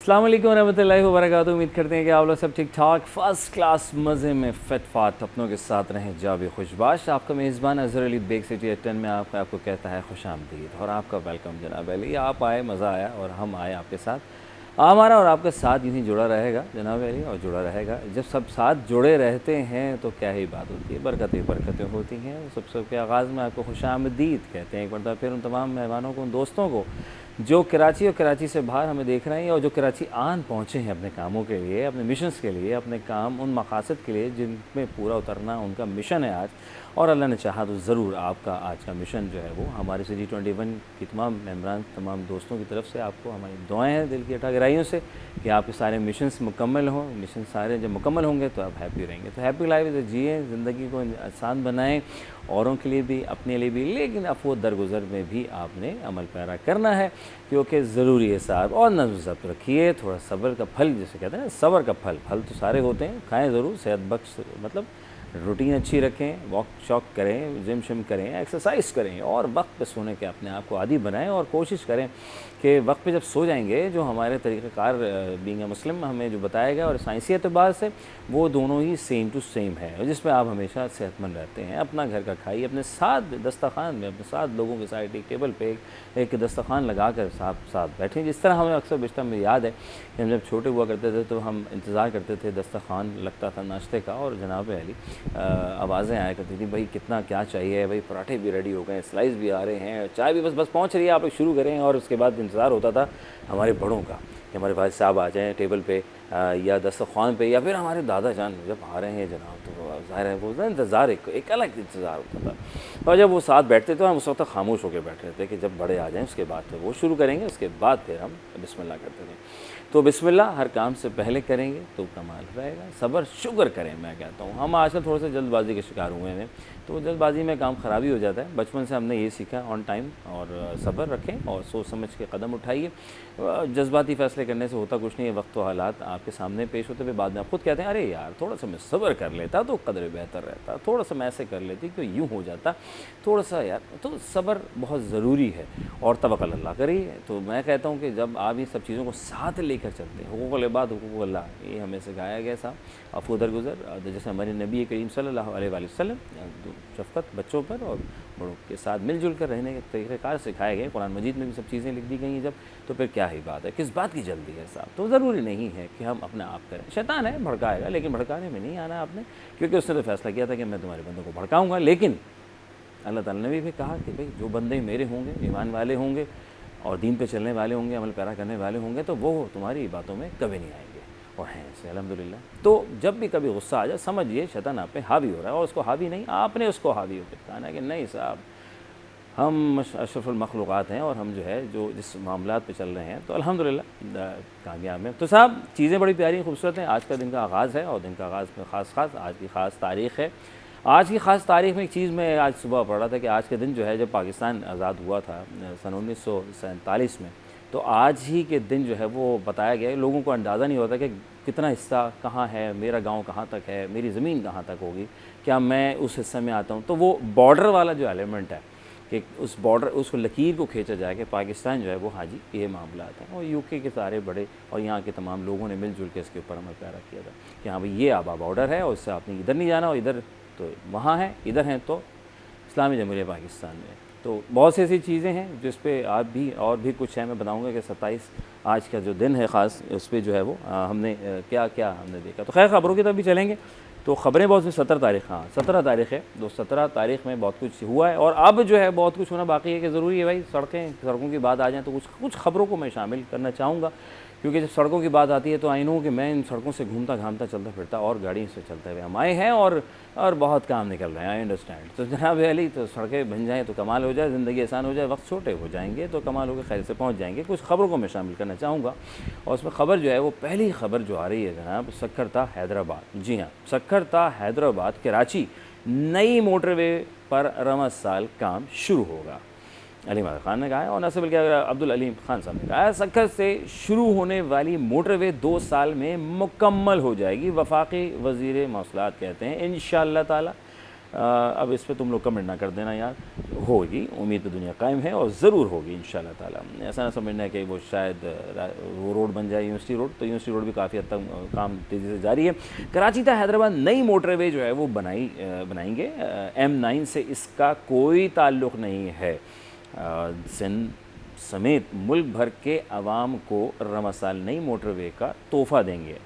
अस्सलाम वालेकुम रहमतुल्लाहि व बरकातहू। उम्मीद करते हैं कि आप लोग सब ठीक ठाक फर्स्ट क्लास मज़े में फिट फाट अपनों के साथ रहें। जावी खुशबाश आपका मेज़बान अज़हर अली बेग सिटी 10 में आपको कहता है खुश आमदीद और आपका वेलकम जनाब अली। आप आए, मज़ा आया और हम आए आपके साथ। हमारा और आपका साथ यूँ ही जुड़ा रहेगा जनाब अली, और जुड़ा रहेगा। जब सब साथ जुड़े रहते हैं तो क्या ही बात होती है, बरकतें होती हैं। सबके आगाज़ में आपको खुश आमदीद कहते हैं एक बार फिर उन तमाम मेहमानों को, उन दोस्तों को जो कराची और कराची से बाहर हमें देख रहे हैं और जो कराची आन पहुँचे हैं अपने कामों के लिए, अपने मिशंस के लिए, अपने काम उन मकासद के लिए जिनमें पूरा उतरना उनका मिशन है आज। और अल्लाह ने चाहा तो ज़रूर आपका आज का मिशन जो है वो हमारे City 21 की तमाम मेम्बरान, तमाम दोस्तों की तरफ से आपको हमारी दुआएं हैं दिल की अटा गहराइयों से कि आपके सारे मिशंस मुकम्मल हों। मिशन सारे जब मुकम्मल होंगे तो आप हैप्पी रहेंगे। तो हैप्पी लाइफ जिए, ज़िंदगी को आसान बनाएं, औरों के लिए भी अपने लिए भी, लेकिन अफवो दरगुजर में भी आपने अमल पैरा करना है क्योंकि ज़रूरी है साहब। और नज़्म ज़ब्त रखिए, थोड़ा सब्र का फल जिसे कहते हैं ना, सब्र का फल तो सारे होते हैं, खाएँ ज़रूर, सेहत बख्श मतलब रूटीन अच्छी रखें, वॉक शॉक करें, जिम शिम करें, एक्सरसाइज करें और वक्त पे सोने के अपने आप को आदी बनाएं। और कोशिश करें कि वक्त पे जब सो जाएंगे, जो हमारे तरीक़ाकार बीइंग अ मुस्लिम हमें जो बताया गया और साइंसी एतबार से वो दोनों ही सेम टू सेम है, जिसमें आप हमेशा सेहतमंद रहते हैं। अपना घर का खाइए, अपने साथ दस्तरखान में अपने साथ लोगों के साथ एक टेबल पे एक दस्तरखान लगा कर साथ बैठें। जिस तरह हमें अक्सर बेशतर में याद है कि हम जब छोटे हुआ करते थे तो हम इंतज़ार करते थे, दस्तरखान लगता था नाश्ते का और जनाब अली आवाज़ें आया करती थी, भाई कितना क्या चाहिए, भाई पराठे भी रेडी हो गए, स्लाइस भी आ रहे हैं, चाय भी बस पहुंच रही है, आप लोग शुरू करें। और उसके बाद इंतज़ार होता था हमारे बड़ों का कि हमारे भाई साहब आ जाएँ टेबल पे या दस्तरखान पे, या फिर हमारे दादा जान जब आ रहे हैं जनाब, तो ज़ाहिर है वो इंतज़ार एक अलग इंतज़ार होता था। और जब वो साथ बैठते तो हम उस वक्त खामोश होकर बैठ रहे थे कि जब बड़े आ जाएँ उसके बाद फिर वो शुरू करेंगे, उसके बाद फिर हम बिस्मिल्लाह करते थे। तो बिस्मिल्लाह हर काम से पहले करेंगे तो कमाल रहेगा। सब्र शुक्र करें, मैं कहता हूँ। हम आजकल थोड़े से जल्दबाजी के शिकार हुए हैं, तो जल्दबाजी में काम ख़राबी हो जाता है। बचपन से हमने ये सीखा, ऑन टाइम और सब्र रखें और सोच समझ के कदम उठाइए। जज्बाती फ़ैसले करने से होता कुछ नहीं है, वक्त व हालात आपके सामने पेश होते हुए बाद में आप खुद कहते हैं अरे यार थोड़ा सा मैं सब्र कर लेता तो कदर बेहतर रहता, थोड़ा सा मैं ऐसे कर लेती तो यूँ हो जाता, थोड़ा सा यार। तो सब्र बहुत ज़रूरी है और तवक्कुल अल्लाह करिए। तो मैं कहता हूँ कि जब आप ये सब चीज़ों को साथ लेकर चलते हैं, हुकूक़ुल इबाद हुकूक़ुल अल्लाह, ये हमें सिखाया गया साहब। अफ़ू दरगुज़र जैसे हमारे नबी करीम सल्लल्लाहु अलैहि वसल्लम शफ़क़त बच्चों पर और बड़ों के साथ मिलजुल कर रहने के तरीक़ेकार सिखाए गए। कुरान मजीद में भी सब चीज़ें लिख दी गई हैं जब, तो फिर क्या ही बात है, किस बात की जल्दी है साहब। तो ज़रूरी नहीं है कि हम अपने आप करें। शैतान है भड़काएगा, लेकिन भड़काने में नहीं आना आपने, क्योंकि उसने तो फैसला किया था कि मैं तुम्हारे बंदों को भड़काऊँगा। लेकिन अल्लाह ताला ने भी कहा कि भाई जो बंदे मेरे होंगे, ईमान वाले होंगे और दीन पे चलने वाले होंगे, अमल पैरा करने वाले होंगे, तो वो तुम्हारी बातों में कभी नहीं आएंगे और हैं ऐसे अल्हम्दुलिल्लाह। तो जब भी कभी गुस्सा आ जाए समझिए शैतान आप पे हावी हो रहा है, और उसको हावी नहीं, आपने उसको हावी होकर कहना है कि नहीं साहब हम अशरफुल मखलूक़ात हैं और हम जो है जो जिस मामलात पे चल रहे हैं तो अल्हम्दुलिल्लाह कामयाब हैं। तो साहब चीज़ें बड़ी प्यारी खूबसूरत हैं। आज का दिन का आगाज़ है और दिन का आगाज़ में ख़ास आज की ख़ास तारीख़ है। आज की ख़ास तारीख़ में एक चीज़ मैं आज सुबह पढ़ रहा था कि आज के दिन जो है जब पाकिस्तान आज़ाद हुआ था सन 1947 में, तो आज ही के दिन जो है वो बताया गया है। लोगों को अंदाज़ा नहीं होता कि कितना हिस्सा कहाँ है, मेरा गांव कहाँ तक है, मेरी ज़मीन कहाँ तक होगी, क्या मैं उस हिस्से में आता हूँ। तो वो बॉर्डर वाला जो एलिमेंट है कि उस बॉर्डर उस लकीर को खींचा जाए कि पाकिस्तान जो है वो हाजी ये मामला था। और यूके के सारे बड़े और यहाँ के तमाम लोगों ने मिलजुल के इसके ऊपर अमल पैरा किया था कि हाँ भाई ये आबा बॉर्डर है और इससे आपने इधर नहीं जाना, और इधर तो वहाँ है, इधर हैं तो इस्लामी जमहूरियत पाकिस्तान में। तो बहुत सी ऐसी चीज़ें हैं जिस पे आप भी और भी कुछ है, मैं बताऊँगा कि 27 आज का जो दिन है ख़ास, उस पर जो है वो हमने क्या क्या हमने देखा। तो खैर ख़बरों की तरफ भी चलेंगे। तो ख़बरें बहुत सी 17 तारीख़, हाँ 17 तारीख़ है, तो 17 तारीख़ में बहुत कुछ हुआ है और अब जो है बहुत कुछ होना बाकी है कि ज़रूरी है भाई सड़कों की बात आ जाए तो कुछ ख़बरों को मैं शामिल करना चाहूँगा, क्योंकि जब सड़कों की बात आती है तो आई नो कि मैं इन सड़कों से घूमता घामता चलता फिरता और गाड़ी से चलते हुए हम आए हैं और बहुत काम निकल रहे हैं, आई अंडरस्टैंड। तो जनाब अली तो सड़कें बन जाएँ तो कमाल हो जाए, ज़िंदगी आसान हो जाए, वक्त छोटे हो जाएंगे तो कमाल होकर खैर से पहुँच जाएंगे। कुछ ख़बरों को मैं शामिल करना चाहूँगा और उसमें ख़बर जो है वो पहली ख़बर जो आ रही है जनाब, सक्खरता हैदराबाद। जी हाँ, सक्खरता हैदराबाद कराची नई मोटरवे पर रमज़ साल काम शुरू होगा, अली इमरान खान ने कहा है। और न सिर्फ बल्कि अब्दुल अलीम खान साहब ने कहा है सक्खर से शुरू होने वाली मोटरवे 2 साल में मुकम्मल हो जाएगी। वफाकी वज़ीर मौसलात कहते हैं इंशाअल्लाह ताला अब इस पे तुम लोग कमेंट ना कर देना यार, होगी उम्मीद तो दुनिया कायम है और ज़रूर होगी इंशाल्लाह ताला। ऐसा ना समझना है कि वो शायद वो रोड बन जाए यूनिवर्सिटी रोड, तो यूनिवर्सिटी रोड भी काफ़ी हद तक काम तेज़ी से जारी है। कराची था हैदराबाद नई मोटरवे जो है वो बनाएंगे। M9 से इसका कोई ताल्लुक़ नहीं है। सिंध समेत मुल्क भर के अवाम को रमसाल नई मोटरवे का तोहफ़ा देंगे,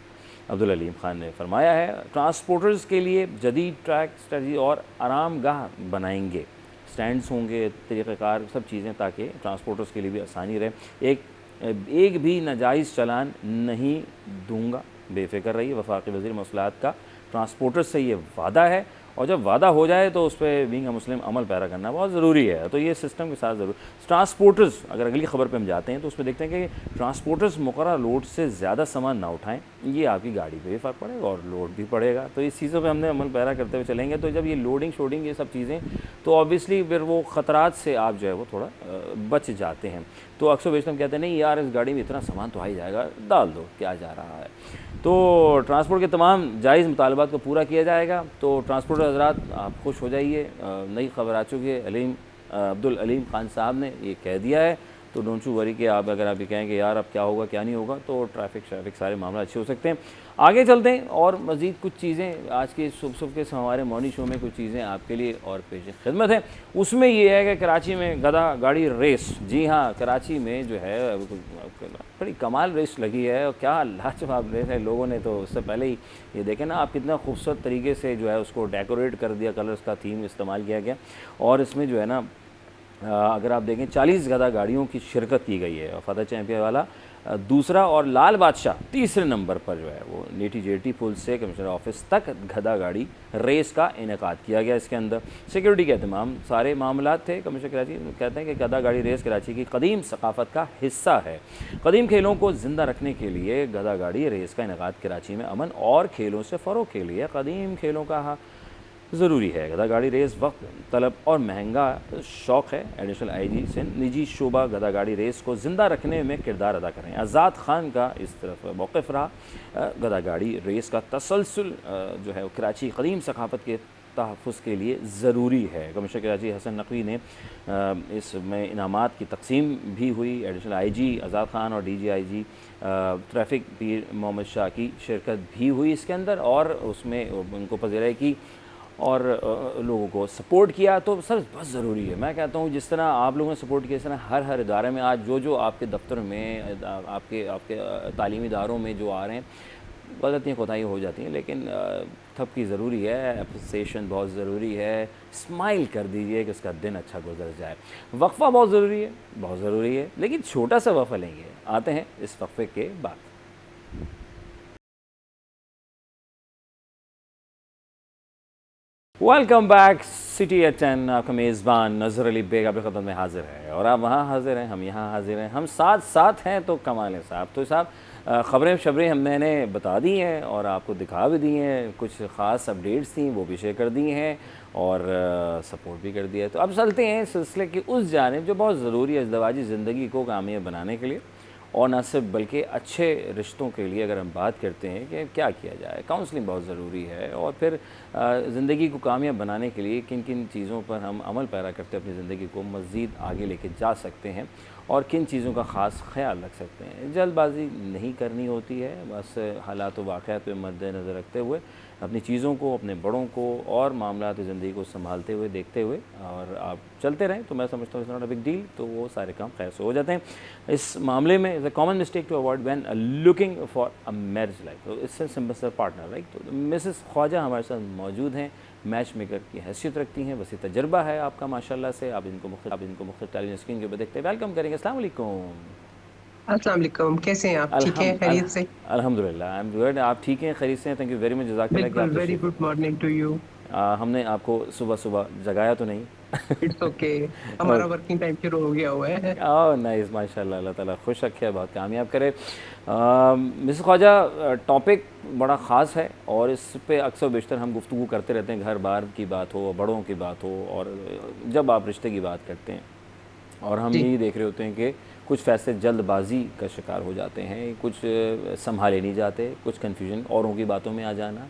अब्दुल अलीम खान ने फरमाया है। ट्रांसपोर्टर्स के लिए जदीद ट्रैक स्ट्रेटजी और आरामगाह बनाएंगे, स्टैंड्स होंगे, तरीक़ाकार सब चीज़ें, ताकि ट्रांसपोर्टर्स के लिए भी आसानी रहे। एक भी नाजायज़ चालान नहीं दूंगा, बेफ़िक्र रहिए। वफाकी वज़ीर मौसूलात का ट्रांसपोर्टर्स से ये वादा है, और जब वादा हो जाए तो उस पर being a Muslim Amal para करना बहुत ज़रूरी है। तो ये सिस्टम के साथ ज़रूर ट्रांसपोर्टर्स, अगर अगली खबर पे हम जाते हैं तो उस पर देखते हैं कि ट्रांसपोर्टर्स मुकर्रर लोड से ज़्यादा सामान ना उठाएं, ये आपकी गाड़ी पे भी फ़र्क पड़ेगा और लोड भी पड़ेगा। तो इस चीज़ों पे हमने अमल पैरा करते हुए चलेंगे। तो जब ये लोडिंग शोडिंग ये सब चीज़ें, तो ऑब्वियसली फिर वो ख़तरात से आप जो है वो थोड़ा बच जाते हैं। तो अक्सर बेशतर हम कहते हैं नहीं यार इस गाड़ी में इतना सामान तो आ ही जाएगा, डाल दो, क्या जा रहा है। तो ट्रांसपोर्ट के तमाम जायज़ मुतालबात को पूरा किया जाएगा। तो ट्रांसपोर्टर हज़रात आप खुश हो जाइए, नई खबर आ चुकी है। अब्दुल अलीम खान साहब ने ये कह दिया है, तो डोंट यू वरी कि आप अगर आप ये कहेंगे यार अब क्या होगा क्या नहीं होगा, तो ट्रैफिक सारे मामला अच्छे हो सकते हैं। आगे चलते हैं और मज़ीद कुछ चीज़ें आज के सुबह के हमारे मॉर्निंग शो में कुछ चीज़ें आपके लिए और पेश खिदमत है। उसमें ये है कि कराची में गधा गाड़ी रेस, जी हाँ कराची में जो है बड़ी कमाल रेस लगी है और क्या लाजवाब रेस है। लोगों ने तो उससे पहले ही ये देखें ना आप, कितना खूबसूरत तरीके से जो है उसको डेकोरेट कर दिया, कलर्स का थीम इस्तेमाल किया गया। और इसमें जो है ना अगर आप देखें 40 गधा गाड़ियों की शिरकत की गई है। फतेह चैंपियन वाला दूसरा और लाल बादशाह तीसरे नंबर पर जो है वो नेटी जेटी पुल से कमिश्नर ऑफिस तक गधा गाड़ी रेस का इनेकाद किया गया। इसके अंदर सिक्योरिटी के तमाम सारे मामला थे। कमिश्नर कराची कहते हैं कि गधा गाड़ी रेस कराची की कदीम सकाफ़त का हिस्सा है। कदीम खेलों को ज़िंदा रखने के लिए गधा गाड़ी रेस का इनेकाद कराची में अमन और खेलों से फ़रोग़ के लिए कदीम खेलों का ज़रूरी है। गधा गाड़ी रेस वक्त तलब और महंगा शौक़ है। एडिशनल आईजी से निजी शोबा गधा गाड़ी रेस को ज़िंदा रखने में किरदार अदा करें। आज़ाद खान का इस तरफ मौक़िफ़ रहा। गधा गाड़ी रेस का तसलसल जो है कराची कदीम सकाफ़त के तहफ़्फ़ुज़ के लिए ज़रूरी है। कमिश्नर कराची हसन नकवी ने इसमें इनामात की तकसीम भी हुई। एडिशनल आईजी आज़ाद खान और DGIG ट्रैफ़िक पीर मोहम्मद शाह की शिरकत भी हुई इसके अंदर, और उसमें उनको पज़ीराई की और लोगों को सपोर्ट किया। तो सर बहुत ज़रूरी है। मैं कहता हूँ जिस तरह आप लोगों ने सपोर्ट किया, इस तरह हर इदारे में आज जो आपके दफ्तर में आपके तालीमी इदारों में जो आ रहे हैं, गलतियाँ कोताही हो जाती हैं, लेकिन थपकी ज़रूरी है, अप्रिसिएशन बहुत ज़रूरी है। स्माइल कर दीजिए कि उसका दिन अच्छा गुजर जाए। वक्फ़ा बहुत ज़रूरी है, लेकिन छोटा सा वक्फ़ा लेंगे, आते हैं इस वक्फ़े के बाद। Welcome back. सिटी एट 10 आपका मेज़बान नज़र अली बेग आपके ख़दमत में हाज़िर है, और आप वहाँ हाज़िर हैं, हम यहाँ हाज़िर हैं, हम साथ हैं, तो कमाल है साहब। तो साहब ख़बरें हमने बता दी हैं और आपको दिखा भी दी हैं, कुछ ख़ास अपडेट्स थी वो भी शेयर कर दी हैं, और सपोर्ट भी कर दिया है। तो अब चलते हैं सिलसिले की उस जानिब जो बहुत ज़रूरी है इज़्दिवाजी ज़िंदगी को कामयाब बनाने के लिए, और न सिर्फ बल्कि अच्छे रिश्तों के लिए। अगर हम बात करते हैं कि क्या किया जाए, काउंसलिंग बहुत ज़रूरी है, और फिर ज़िंदगी को कामयाब बनाने के लिए किन किन चीज़ों पर हम अमल पैरा करते अपनी ज़िंदगी को मज़ीद आगे लेके जा सकते हैं, और किन चीज़ों का ख़ास ख्याल रख सकते हैं। जल्दबाजी नहीं करनी होती है, बस हालात व वाक़यात पे मद्देनज़र रखते हुए अपनी चीज़ों को, अपने बड़ों को और मामलात ज़िंदगी को संभालते हुए, देखते हुए और आप चलते रहें, तो मैं समझता हूँ it's not a big deal, तो वो सारे काम खैर से हो जाते हैं। इस मामले में is a common mistake to avoid when looking for a marriage life, तो इससे सिंपल पार्टनर राइट। तो मिसेस ख्वाजा हमारे साथ मौजूद हैं, मैच मेकर की हैसियत रखती हैं, वसी तजर्बा है आपका माशाल्लाह से। आप इनको मुख्तलिफ टेलीविजन स्क्रीन के ऊपर देखते हैं। वेलकम करेंगे। अस्सलाम वालेकुम। अस्सलाम वालेकुम, कैसे हैं आप? ठीक है, खैरियत से? अल्हम्दुलिल्लाह, आई एम गुड। आप ठीक हैं, खैरियत से हैं? थैंक यू वेरी मच, जज़ाकल्लाह कि बिल्कुल, आप वेरी तशरीफ़ गुड मॉर्निंग टू यू। हमने आपको सुबह जगाया तो नहीं? इट्स ओके, हमारा वर्किंग टाइम शुरू हो गया हुआ है। ओह नाइस, माशाल्लाह, अल्लाह ताला खुश रखे, बहुत कामयाब करे। मिसेस ख्वाजा, टॉपिक बड़ा ख़ास है और इस पे अक्सर बेशतर हम गुफ्तगू करते रहते हैं, घर बार की बात हो, बड़ों की बात हो, और जब आप रिश्ते की बात करते हैं, और हम जी, यही देख रहे होते हैं कि कुछ फ़ैसले जल्दबाजी का शिकार हो जाते हैं, कुछ संभाले नहीं जाते, कुछ कन्फ्यूजन, औरों की बातों में आ जाना,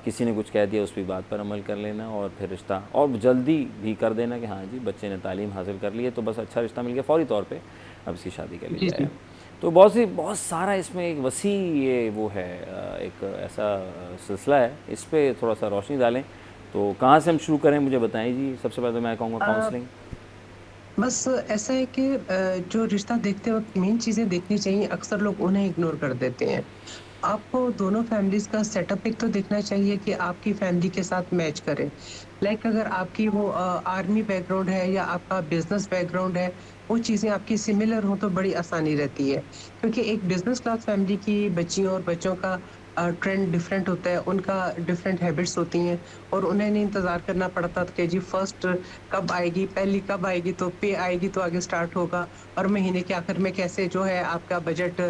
किसी ने कुछ कह दिया उस भी बात पर अमल कर लेना और फिर रिश्ता और जल्दी भी कर देना कि हाँ जी बच्चे ने तालीम हासिल कर ली है तो बस अच्छा रिश्ता मिल गया फ़ौरी तौर पे अब इसकी शादी कर ली जी, जाए। जी। तो बहुत सारा इसमें एक वसी ये वो है एक ऐसा सिलसिला है, इस पे थोड़ा सा रोशनी डालें। तो कहाँ से हम शुरू करें मुझे बताएं जी। सबसे पहले तो मैं कहूँगा अ, काउंसलिंग। बस ऐसा है कि जो रिश्ता देखते वक़्त मेन चीज़ें देखनी चाहिए, अक्सर लोग उन्हें इग्नोर कर देते हैं। आपको दोनों फैमिलीज़ का सेटअप एक तो देखना चाहिए कि आपकी फैमिली के साथ मैच करे। लाइक अगर आपकी वो आर्मी बैकग्राउंड है या आपका बिज़नेस बैकग्राउंड है, वो चीज़ें आपकी सिमिलर हो तो बड़ी आसानी रहती है। क्योंकि एक बिज़नेस क्लास फैमिली की बच्चियों और बच्चों का ट्रेंड डिफरेंट होता है, उनका डिफरेंट हैबिट्स होती हैं और उन्हें नहीं इंतज़ार करना पड़ता कि जी फर्स्ट कब आएगी, पहली कब आएगी तो पे आएगी तो आगे स्टार्ट होगा और महीने के आखिर में कैसे जो है आपका बजट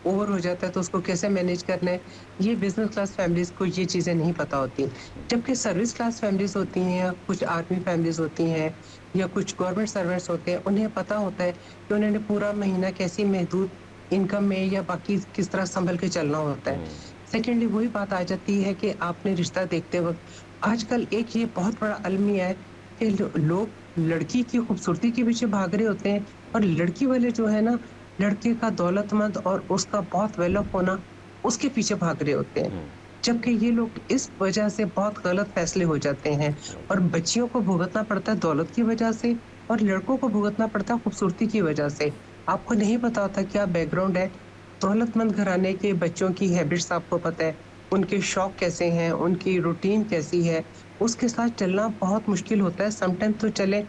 ओवर हो जाता है तो उसको कैसे मैनेज करना है, ये बिज़नेस क्लास फैमिलीज़ को ये चीज़ें नहीं पता होती। जबकि सर्विस क्लास फैमिलीज़ होती हैं या कुछ आर्मी फैमिलीज़ होती हैं या कुछ गवर्नमेंट सर्वेंट्स होते हैं, उन्हें पता होता है कि उन्होंने पूरा महीना कैसी महदूद इनकम में या बाकी किस तरह सँभल के चलना होता है। सेकेंडली वही बात आ जाती है कि आपने रिश्ता देखते वक़्त आजकल एक ये बहुत बड़ा अलमिया है कि लोग लड़की की खूबसूरती के पीछे भाग रहे होते हैं और लड़की वाले जो है ना, लड़के का दौलतमंद और उसका बहुत वेल ऑफ होना, उसके पीछे भाग रहे होते हैं। जबकि ये लोग इस वजह से बहुत गलत फैसले हो जाते हैं और बच्चियों को भुगतना पड़ता है दौलत की वजह से और लड़कों को भुगतना पड़ता है खूबसूरती की वजह से। आपको नहीं पता होता क्या बैकग्राउंड है, दौलतमंद घराने के बच्चों की हैबिट्स आपको पता है, उनके शौक कैसे हैं, उनकी रूटीन कैसी है, उसके साथ चलना बहुत मुश्किल होता है। समटाइम तो चले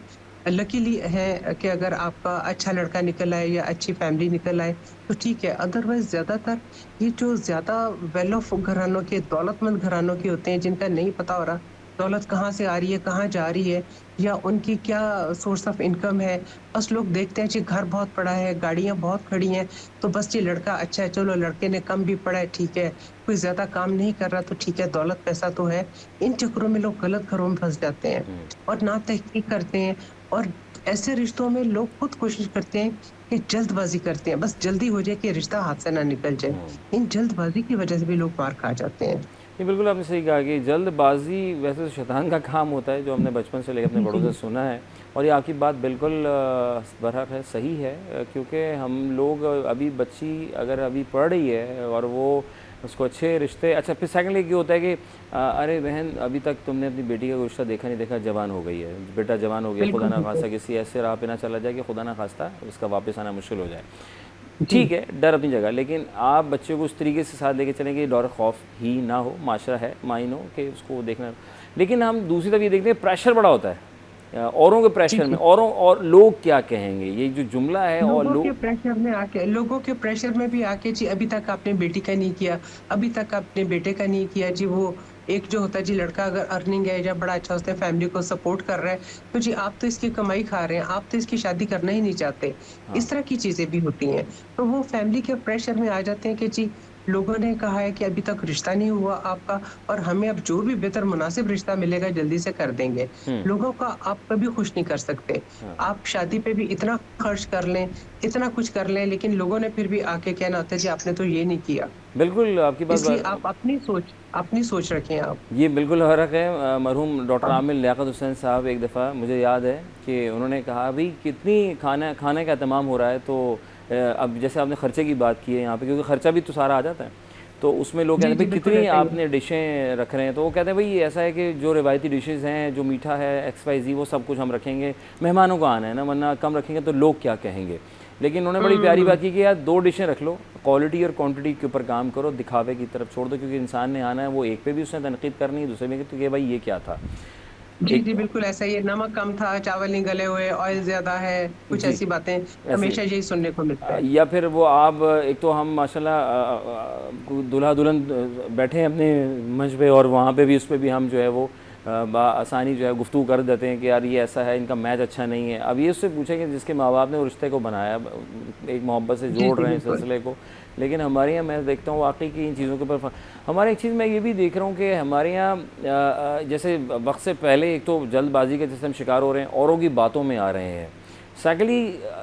लकीली है कि अगर आपका अच्छा लड़का निकल आए या अच्छी फैमिली निकल आए, तो ठीक है। अदरवाइज़ ज़्यादातर ये जो ज़्यादा वेल ऑफ घरानों के, दौलतमंद घरानों के होते हैं, जिनका नहीं पता हो रहा, दौलत कहाँ से आ रही है, कहाँ जा रही है या उनकी क्या सोर्स ऑफ इनकम है। बस लोग देखते हैं जी घर बहुत बड़ा है, गाड़ियाँ बहुत खड़ी हैं, तो बस ये लड़का अच्छा है, चलो लड़के ने कम भी पढ़ा है, ठीक है, कोई ज़्यादा काम नहीं कर रहा तो ठीक है, दौलत पैसा तो है। इन चक्करों में लोग गलत घरों में फँस जाते हैं और ना तहकीक करते हैं और ऐसे रिश्तों में लोग खुद कोशिश करते हैं कि जल्दबाज़ी करते हैं, बस जल्दी हो जाए कि रिश्ता हाथ से ना निकल जाए। इन जल्दबाज़ी की वजह से भी लोग मार खा जाते हैं। ये बिल्कुल आपने सही कहा कि जल्दबाज़ी वैसे तो शैतान का काम होता है, जो हमने बचपन से लेकर अपने जी, बड़ों से जी। सुना है। और ये आपकी बात बिल्कुल बरहक है, सही है। क्योंकि हम लोग अभी बच्ची अगर अभी पढ़ रही है और वो उसको अच्छे रिश्ते अच्छा फिर सेकेंडली ये होता है कि अरे बहन अभी तक तुमने अपनी बेटी का कोई रिश्ता देखा नहीं देखा, जवान हो गई है, बेटा जवान हो गया, खुदा बिल्कुल, ना बिल्कुल। खास्ता किसी ऐसे राह पे ना चला जाए कि खुदा ना खास्ता उसका वापस आना मुश्किल हो जाए। जी। ठीक है, डर अपनी जगह, लेकिन आप बच्चे को उस तरीके से साथ लेके चलें कि डर खौफ ही ना हो, माशरा है मायनो कि उसको देखना। लेकिन हम दूसरी तरफ ये देखते हैं प्रेशर बड़ा होता है औरों के जी, प्रेशर में, जी। औरों और लोग क्या कहेंगे, ये जो जुमला है और लोग। लोगों के प्रेशर में भी आके जी अभी तक आपने बेटी का नहीं किया, अभी तक आपने बेटे का नहीं किया जी वो एक जो होता है जी लड़का अगर अर्निंग है या बड़ा अच्छा उसने फैमिली को सपोर्ट कर रहा है, तो जी आप तो इसकी कमाई खा रहे हैं, आप तो इसकी शादी करना ही नहीं चाहते। हाँ। इस तरह की चीज़ें भी होती हैं। तो वो फैमिली के प्रेशर में आ जाते हैं कि जी लोगों ने कहा है कि अभी तक रिश्ता नहीं हुआ आपका और हमें अब जो भी बेहतर मुनासिब रिश्ता मिलेगा जल्दी से कर देंगे। हम्म। लोगों का आप कभी खुश नहीं कर सकते। हाँ। आप शादी पे भी इतना खर्च कर लें, इतना कुछ कर लें, लेकिन लोगों ने फिर भी आके कहना होता है जी आपने तो ये नहीं किया। बिल्कुल आपकी बात इसलिए आप अपनी सोच रखें आप। ये बिल्कुल हरक है। मरहूम डॉक्टर आमिर लियाकत हुसैन साहब एक दफ़ा मुझे याद है कि उन्होंने कहा भाई कितनी खाने का एहतमाम हो रहा है, तो अब जैसे आपने ख़र्चे की बात की है यहाँ पे, क्योंकि ख़र्चा भी तो सारा आ जाता है, तो उसमें लोग कहते जी, हैं जी, भाई बिल्कुल कितनी ऐसा ही है। आपने डिशें रख रहे हैं, तो वो कहते हैं भाई ये ऐसा है कि जो रिवायती डिशेज़ हैं, जो मीठा है एक्स वाई जी, वो सब कुछ हम रखेंगे, मेहमानों को आना है ना, वरना कम रखेंगे तो लोग क्या कहेंगे। लेकिन उन्होंने बड़ी प्यारी हुँ। बात की कि यार 2 डिशें रख लो, क्वालिटी और क्वांटिटी के ऊपर काम करो, दिखावे की तरफ छोड़ दो, क्योंकि इंसान ने आना है, वो एक पे भी उसने तनकीद करनी है, दूसरे में कि तो ये भाई ये क्या था। जी, एक जी, बिल्कुल ऐसा ही है। नमक कम था, चावल नहीं गले हुए, ऑयल ज़्यादा है, कुछ जी, ऐसी बातें ऐसे हमेशा यही सुनने को मिलता है। या फिर वो आप एक तो हम माशाल्लाह दूल्हा दुल्हन बैठे हैं अपने मंच पे और वहाँ पे भी उस पे भी हम जो है वो आसानी जो है गुफ्तगू कर देते हैं कि यार ये ऐसा है, इनका मैच अच्छा नहीं है। अब ये उससे पूछेंगे जिसके माँ बाप ने वो रिश्ते को बनाया, एक मोहब्बत से जी, जोड़ जी, रहे हैं इस बिल्कुल। सिलसिले को। लेकिन हमारे यहाँ मैं देखता हूँ वाकई कि इन चीज़ों के ऊपर हमारे एक चीज़ मैं ये भी देख रहा हूँ कि हमारे यहाँ जैसे वक्त से पहले एक तो जल्दबाजी के जैसे हम शिकार हो रहे हैं, औरों की बातों में आ रहे हैं, सेकेंडली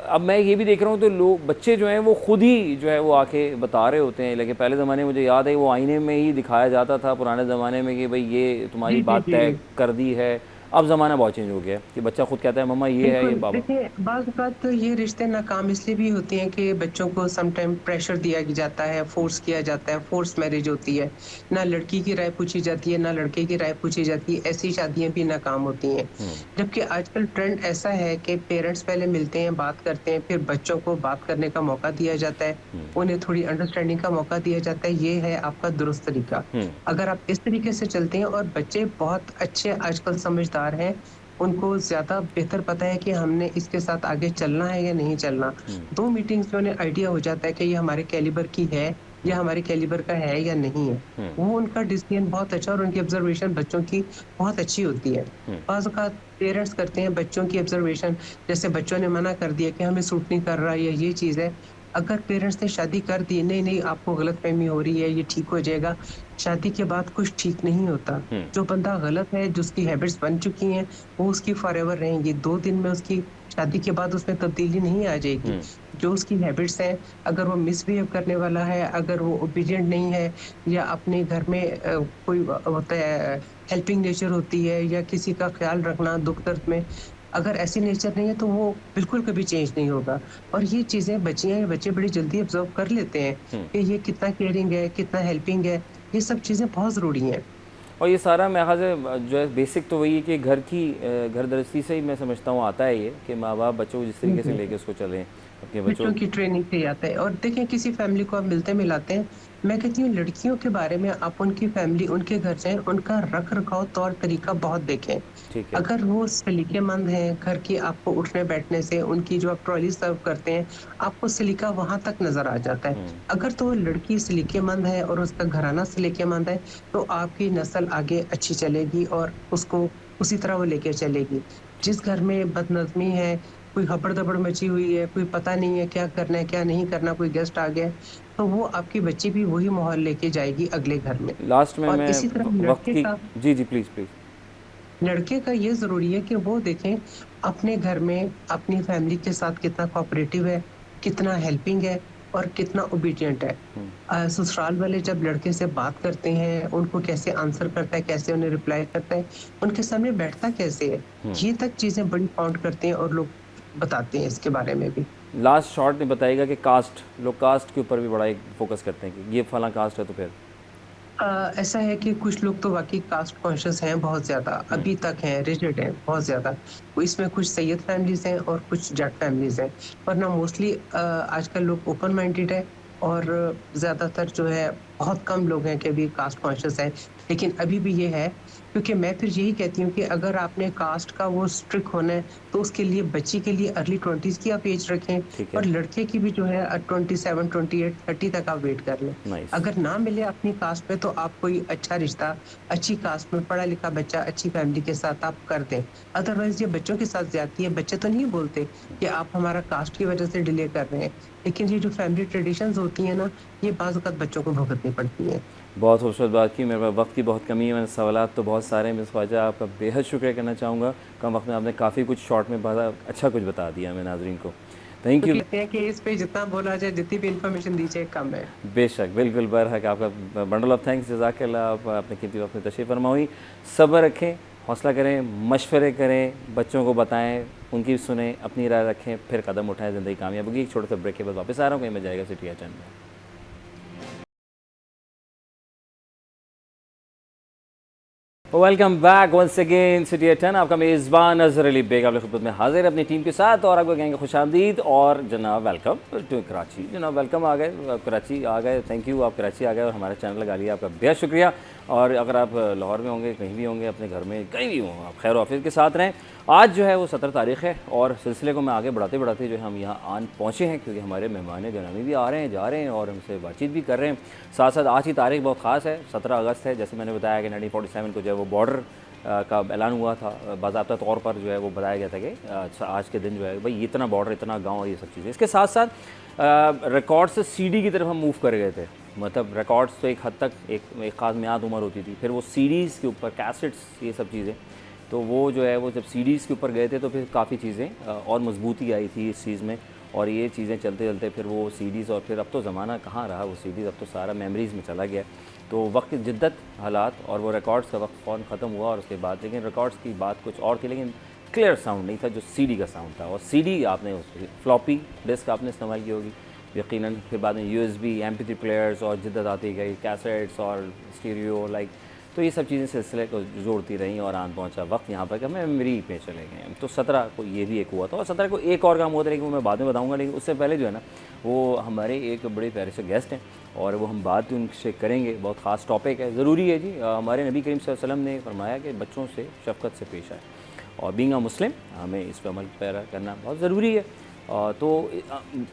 अब मैं ये भी देख रहा हूँ तो लोग बच्चे जो हैं वो खुद ही जो है वो आके बता रहे होते हैं। लेकिन पहले ज़माने में मुझे याद है वो आईने में ही दिखाया जाता था पुराने ज़माने में कि भाई ये तुम्हारी जी, जी, बात जी। तय कर दी है। अब ज़माना बहुत चेंज हो गया है कि बच्चा खुद कहता है मम्मा ये है ये बिल्कुल, पापा। देखिए बाज़ औक़ात तो ये रिश्ते नाकाम इसलिए भी होते हैं कि बच्चों को सम टाइम प्रेशर दिया जाता है, फ़ोर्स किया जाता है, फ़ोर्स मैरिज होती है। ना लड़की की राय पूछी जाती है, ना लड़के की राय पूछी जाती है, ऐसी शादियाँ भी नाकाम होती हैं। हुँ, जबकि आजकल ट्रेंड ऐसा है कि पेरेंट्स पहले मिलते हैं, बात करते हैं, फिर बच्चों को बात करने का मौका दिया जाता है, हुँ, उन्हें थोड़ी अंडरस्टैंडिंग का मौका दिया जाता है, ये है आपका दुरुस्त तरीका। हुँ, अगर आप इस तरीके से चलते हैं और बच्चे बहुत अच्छे आजकल समझदार हैं, उनको ज़्यादा बेहतर पता है कि हमने इसके साथ आगे चलना है या नहीं चलना। हुँ, 2 मीटिंग्स में उन्हें आइडिया हो जाता है कि ये हमारे कैलिबर की है या हुँ, हमारे कैलिबर का है या नहीं है। हुँ, वो उनका डिसीज़न बहुत अच्छा और उनकी ऑब्ज़र्वेशन बच्चों की बहुत अच्छी होती है। हुँ, बाज़ औक़ात पेरेंट्स करते हैं बच्चों की ऑब्ज़र्वेशन, जैसे बच्चों ने मना कर दिया कि हमें सूट नहीं कर रहा या ये चीज़ है। अगर पेरेंट्स ने शादी कर दी, नहीं, नहीं आपको गलतफ़हमी हो रही है, ये ठीक हो जाएगा। शादी के बाद कुछ ठीक नहीं होता। हुँ, जो बंदा गलत है, जिसकी हैबिट्स बन चुकी हैं, वो उसकी फॉरएवर रहेंगी। 2 दिन में उसकी शादी के बाद उसमें तब्दीली नहीं आ जाएगी। हुँ, जो उसकी हैबिट्स हैं, अगर वो मिसबिहेव करने वाला है, अगर वो ओबीडिएंट नहीं है या अपने घर में कोई होता है हेल्पिंग नेचर होती है या किसी का ख़्याल रखना दुःख-दर्द में, अगर ऐसी नेचर नहीं है तो वो बिल्कुल कभी चेंज नहीं होगा। और ये चीज़ें बच्चियाँ या बच्चे बड़ी जल्दी ऑब्ज़र्व कर लेते हैं हुँ। कि ये कितना केयरिंग है, कितना हेल्पिंग है, ये सब चीज़ें बहुत ज़रूरी हैं। और ये सारा मेरे ख़्याल से जो है बेसिक तो वही है कि घर की घर गृहस्थी से ही मैं समझता हूँ आता है ये कि माँ-बाप बच्चों को जिस हुँ, तरीके से हुँ। लेके उसको चलें, अपने बच्चों। बच्चों की ट्रेनिंग से ही आता है और देखिए किसी फैमिली को आप मिलते-मिलाते हैं, मैं कहती हूँ लड़कियों के बारे में आप उनकी फैमिली, उनके घर जाएँ, उनका रख-रखाव, तौर-तरीका बहुत देखें। ठीक है। अगर वो सलीकेमंद हैं, घर की आपको उठने-बैठने से, उनकी जो आप ट्रॉली सर्व करते हैं, आपको सलीका वहाँ तक नज़र आ जाता है। हुँ, अगर तो वो लड़की सलीकेमंद है और उसका घराना सलीकेमंद है, तो आपकी नस्ल आगे अच्छी चलेगी और उसको उसी तरह वो लेके चलेगी। ठीक जिस है। घर में बदनज़मी है, कोई हबड़-दबड़ मची हुई है, कोई पता नहीं है क्या करना है, क्या नहीं करना, कोई गेस्ट आ गया है, तो वो आपकी बच्ची भी वही माहौल लेके जाएगी अगले घर में। लास्ट में और मैं इसी तरह वक़्त की। जी, जी, प्लीज़, प्लीज़। लड़के का ये ज़रूरी है कि वो देखें अपने घर में अपनी फैमिली के साथ कितना कोऑपरेटिव है, कितना हेल्पिंग है और कितना ओबीडिएंट है। हुँ, ससुराल वाले जब लड़के से बात करते हैं, उनको कैसे आंसर करता है, कैसे उन्हें रिप्लाई करता है, उनके सामने बैठता कैसे है, हुँ। ये तक चीज़ें बड़ी काउंट करती हैं और लोग बताते हैं इसके बारे में भी। लास्ट शॉर्ट में बताइएगा कि कास्ट, लोग कास्ट के ऊपर भी बड़ा एक फ़ोकस करते हैं कि ये फलाँ कास्ट है तो फिर। ऐसा है कि कुछ लोग तो वाक़ई कास्ट कॉन्शियस हैं बहुत ज़्यादा, हुँ, अभी तक हैं, रिजिड हैं बहुत ज़्यादा। इसमें कुछ सैयद फैमिलीज़ हैं और कुछ जाट फैमिलीज़ हैं। वरना मोस्टली आजकल लोग ओपन माइंडेड हैं और ज़्यादातर जो है बहुत कम लोग हैं कि अभी कास्ट कॉन्शियस हैं। लेकिन अभी भी ये है क्योंकि मैं फिर यही कहती हूँ कि अगर आपने कास्ट का वो स्ट्रिक्ट होना है, तो उसके लिए बच्ची के लिए अर्ली 20s की आप एज रखें ठीक और है। लड़के की भी जो है 27, 28, 30 तक आप वेट कर लें। नाइस। अगर ना मिले अपनी कास्ट में तो आप कोई अच्छा रिश्ता, अच्छी कास्ट में पढ़ा-लिखा बच्चा, अच्छी फैमिली के साथ आप कर दें। अदरवाइज़ ये बच्चों के साथ ज़्यादती है, बच्चे तो नहीं बोलते कि आप हमारा कास्ट की वजह से डिले कर रहे हैं। लेकिन ये जो फैमिली ट्रेडिशंस होती हैं ना, ये बाज़ औक़ात बच्चों को भुगतनी पड़ती हैं। बहुत खूबसूरत बात की। मेरे पास वक्त की बहुत कमी है, मेरे सवालात तो बहुत सारे हैं। मिस ख्वाजा आपका बेहद शुक्रिया करना चाहूँगा। कम वक्त में आपने काफ़ी कुछ शॉर्ट में बड़ा अच्छा कुछ बता दिया हमें नाज़रीन को। थैंक तो यू। कहते हैं कि इस पे जितना बोला जाए, जितनी भी इन्फॉर्मेशन दी जाए कम है। बेशक, बिल्कुल बरहक आपका बंडल ऑफ थैंक्स, जज़ाकल्लाह। आप अपने कीमती वक्त में तशरीफ़ फरमा हुई। सब्र रखें, हौसला करें, मशवरे करें, बच्चों को बताएँ, उनकी भी सुनें, अपनी राय रखें, फिर कदम उठाएँ, ज़िंदगी कामयाब होगी। एक छोटे से ब्रेक के बाद वापस आ रहा हूँ, कहीं मैं जाएगा सिटी एचएन में। Welcome back once again city at 10। आपका मेज़बान अज़हर अली बेग आपकी खिदमत में हाजिर है अपनी टीम के साथ और आपको कहेंगे खुशामदीद और जनाब वेलकम टू कराची। जनाब वेलकम आ गए, कराची आ गए, थैंक यू, आप कराची आ गए और हमारा चैनल लगा लिया, आपका बेहद शुक्रिया। और अगर आप लाहौर में होंगे, कहीं भी होंगे, अपने घर में कहीं भी हों, आप खैर ऑफिस के साथ रहें। आज जो है वो 17 तारीख़ है और सिलसिले को मैं आगे बढ़ाते बढ़ाते जो है हम यहाँ आन पहुँचे हैं क्योंकि हमारे मेहमान गिरामी भी आ रहे हैं, जा रहे हैं और हमसे बातचीत भी कर रहे हैं। साथ साथ आज की तारीख़ बहुत ख़ास है, 17 अगस्त है। जैसे मैंने बताया कि 1947 को जो है वो बॉर्डर का ऐलान हुआ था, बाज़ाब्ता तौर पर जो है वो बताया गया था कि आज के दिन जो है भाई इतना बॉर्डर, इतना गाँव और ये सब चीज़ें। इसके साथ साथ रिकॉर्ड से सीडी की तरफ हम मूव कर गए थे। मतलब रिकॉर्ड्स तो एक हद तक एक ख़ास मियाद उम्र होती थी, फिर वो सीडीज़ के ऊपर कैसेट्स, ये सब चीज़ें। तो वो जो है वो जब सीडीज़ के ऊपर गए थे तो फिर काफ़ी चीज़ें और मजबूती आई थी इस चीज़ में। और ये चीज़ें चलते चलते फिर वो सीडीज़, और फिर अब तो ज़माना कहाँ रहा वो सीडीज़, अब तो सारा मेमोरीज़ में चला गया। तो वक्त जिद्दत हालात और वो रिकॉर्ड्स का वक्त फ़ौरन ख़त्म हुआ और उसके बाद, लेकिन रिकॉर्ड्स की बात कुछ और थी, लेकिन क्लियर साउंड नहीं था जो सीडी का साउंड था। और सीडी आपने फ्लॉपी डिस्क आपने इस्तेमाल की होगी यकीनन, फिर बाद में यूएसबी, MP3 प्लेयर्स और जिद्दत आती गई, कैसेट्स और स्टीरियो लाइक। तो ये सब चीज़ें सिलसिले को जोड़ती रहीं और आन पहुंचा वक्त यहाँ पर कि हमें मेमोरी पे चले गए। तो 17 को ये भी एक हुआ था, और 17 को एक और काम हुआ था, लेकिन वो मैं बाद में बताऊँगा। लेकिन उससे पहले जो है ना, वो हमारे एक बड़े प्यारे से गेस्ट हैं और वो हम बात उनसे करेंगे। बहुत ख़ास टॉपिक है, ज़रूरी है जी। हमारे नबी करीम सल्लल्लाहु अलैहि वसल्लम ने फरमाया कि बच्चों से शफ़क़त से पेश आए, और बीइंग अ मुस्लिम हमें इस पर अमल पैरा करना बहुत ज़रूरी है। तो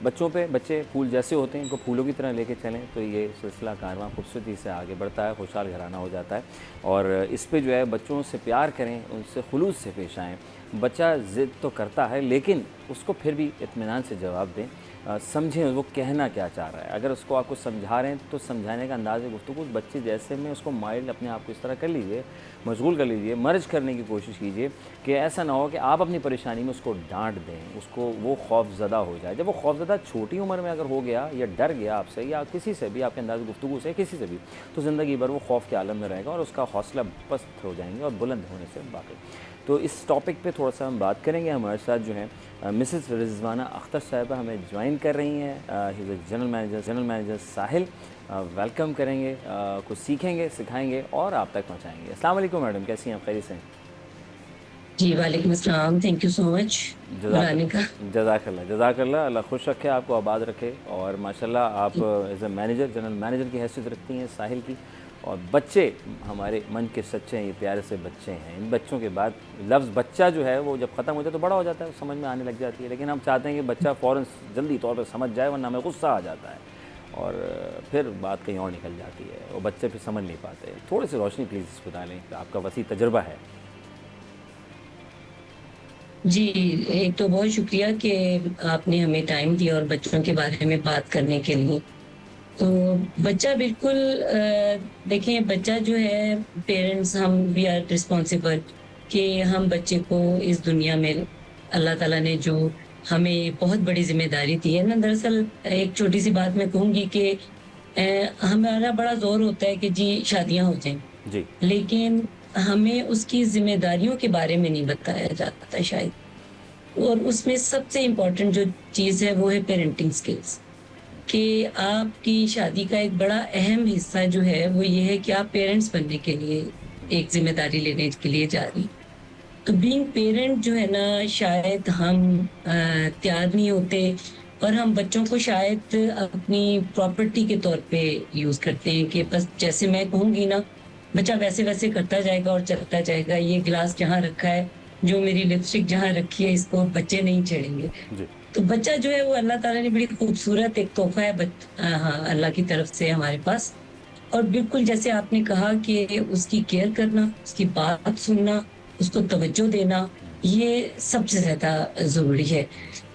बच्चों पे, बच्चे फूल जैसे होते हैं, इनको फूलों की तरह लेके चलें तो ये सिलसिला कारवां खूबसूरती से आगे बढ़ता है, खुशहाल घराना हो जाता है। और इस पे जो है बच्चों से प्यार करें, उनसे खुलूस से पेश आएँ। बच्चा ज़िद तो करता है, लेकिन उसको फिर भी इत्मीनान से जवाब दें, समझें वो कहना क्या चाह रहा है। अगर उसको आपको समझा रहे हैं तो समझाने का अंदाज़ गुफ्तगू बच्चे जैसे में उसको माइंड अपने आप को इस तरह कर लीजिए, मशगूल कर लीजिए, मर्ज करने की कोशिश कीजिए कि ऐसा ना हो कि आप अपनी परेशानी में उसको डांट दें, उसको वो खौफज़दा हो जाए। जब वो खौफज़दा छोटी उम्र में अगर हो गया या डर गया आपसे या किसी से भी, आपके अंदाज़ गुफ्तगू से किसी से भी, तो ज़िंदगी भर वो खौफ के आलम में रहेगा और उसका हौसला पस्त हो जाएंगे और बुलंद होने से बाकी। तो इस टॉपिक पे थोड़ा सा हम बात करेंगे। हमारे साथ जो हैं मिसेस रिजवाना अख्तर साहिबा हमें ज्वाइन कर रही हैं, he is general manager Sahil. Welcome करेंगे, कुछ सीखेंगे, सिखाएंगे और आप तक पहुंचाएंगे। अस्सलाम वालेकुम मैडम, कैसी हैं आप? खैरियत से हैं? जी, वालेकुम अस्सलाम। थैंक यू सो मच बुलाने का। जज़ाकल्लाह, अल्लाह खुश रखे, आपको आबाद रखे। और माशाल्लाह आप as a manager, general manager की हैसियत रखती हैं साहिल की। और बच्चे हमारे मन के सच्चे हैं, ये प्यारे से बच्चे हैं। इन बच्चों के बाद लफ्ज़ बच्चा जो है वो जब ख़त्म हो जाए तो बड़ा हो जाता है, समझ में आने लग जाती है। लेकिन हम चाहते हैं कि बच्चा फ़ौरन जल्दी तौर पर समझ जाए, वरना हमें गुस्सा आ जाता है और फिर बात कहीं और निकल जाती है और बच्चे फिर समझ नहीं पाते। थोड़ी सी रोशनी प्लीज़ इस पर डालें, आपका वसी तजुर्बा है। जी, एक तो बहुत शुक्रिया कि आपने हमें टाइम दिया और बच्चों के बारे में बात करने के लिए। तो बच्चा बिल्कुल देखिए, बच्चा जो है, पेरेंट्स हम वी आर रिस्पॉन्सिबल कि हम बच्चे को इस दुनिया में अल्लाह ताला ने जो हमें बहुत बड़ी ज़िम्मेदारी दी है ना, दरअसल एक छोटी-सी बात मैं कहूँगी कि हमारा बड़ा ज़ोर होता है कि जी शादियाँ हो जाएँ, जी लेकिन हमें उसकी ज़िम्मेदारियों के बारे में नहीं बताया जाता शायद। और उसमें सबसे इम्पोर्टेंट जो चीज़ है वो है पेरेंटिंग स्किल्स, कि आपकी शादी का एक बड़ा अहम हिस्सा जो है वो ये है कि आप पेरेंट्स बनने के लिए एक ज़िम्मेदारी लेने के लिए जा रही हैं। तो बीइंग पेरेंट जो है ना, शायद हम तैयार नहीं होते और हम बच्चों को शायद अपनी प्रॉपर्टी के तौर पे यूज़ करते हैं कि बस जैसे मैं कहूँगी ना, बच्चा वैसे-वैसे करता जाएगा और चलता जाएगा। ये गिलास जहाँ रखा है, जो मेरी लिपस्टिक जहाँ रखी है, इसको बच्चे नहीं छेड़ेंगे। जी तो बच्चा जो है वो अल्लाह ताला ने बड़ी खूबसूरत एक तोहफ़ा है हाँ, अल्लाह की तरफ से हमारे पास। और बिल्कुल जैसे आपने कहा कि उसकी केयर करना, उसकी बात सुनना, उसको तवज्जो देना, ये सबसे ज़्यादा ज़रूरी है।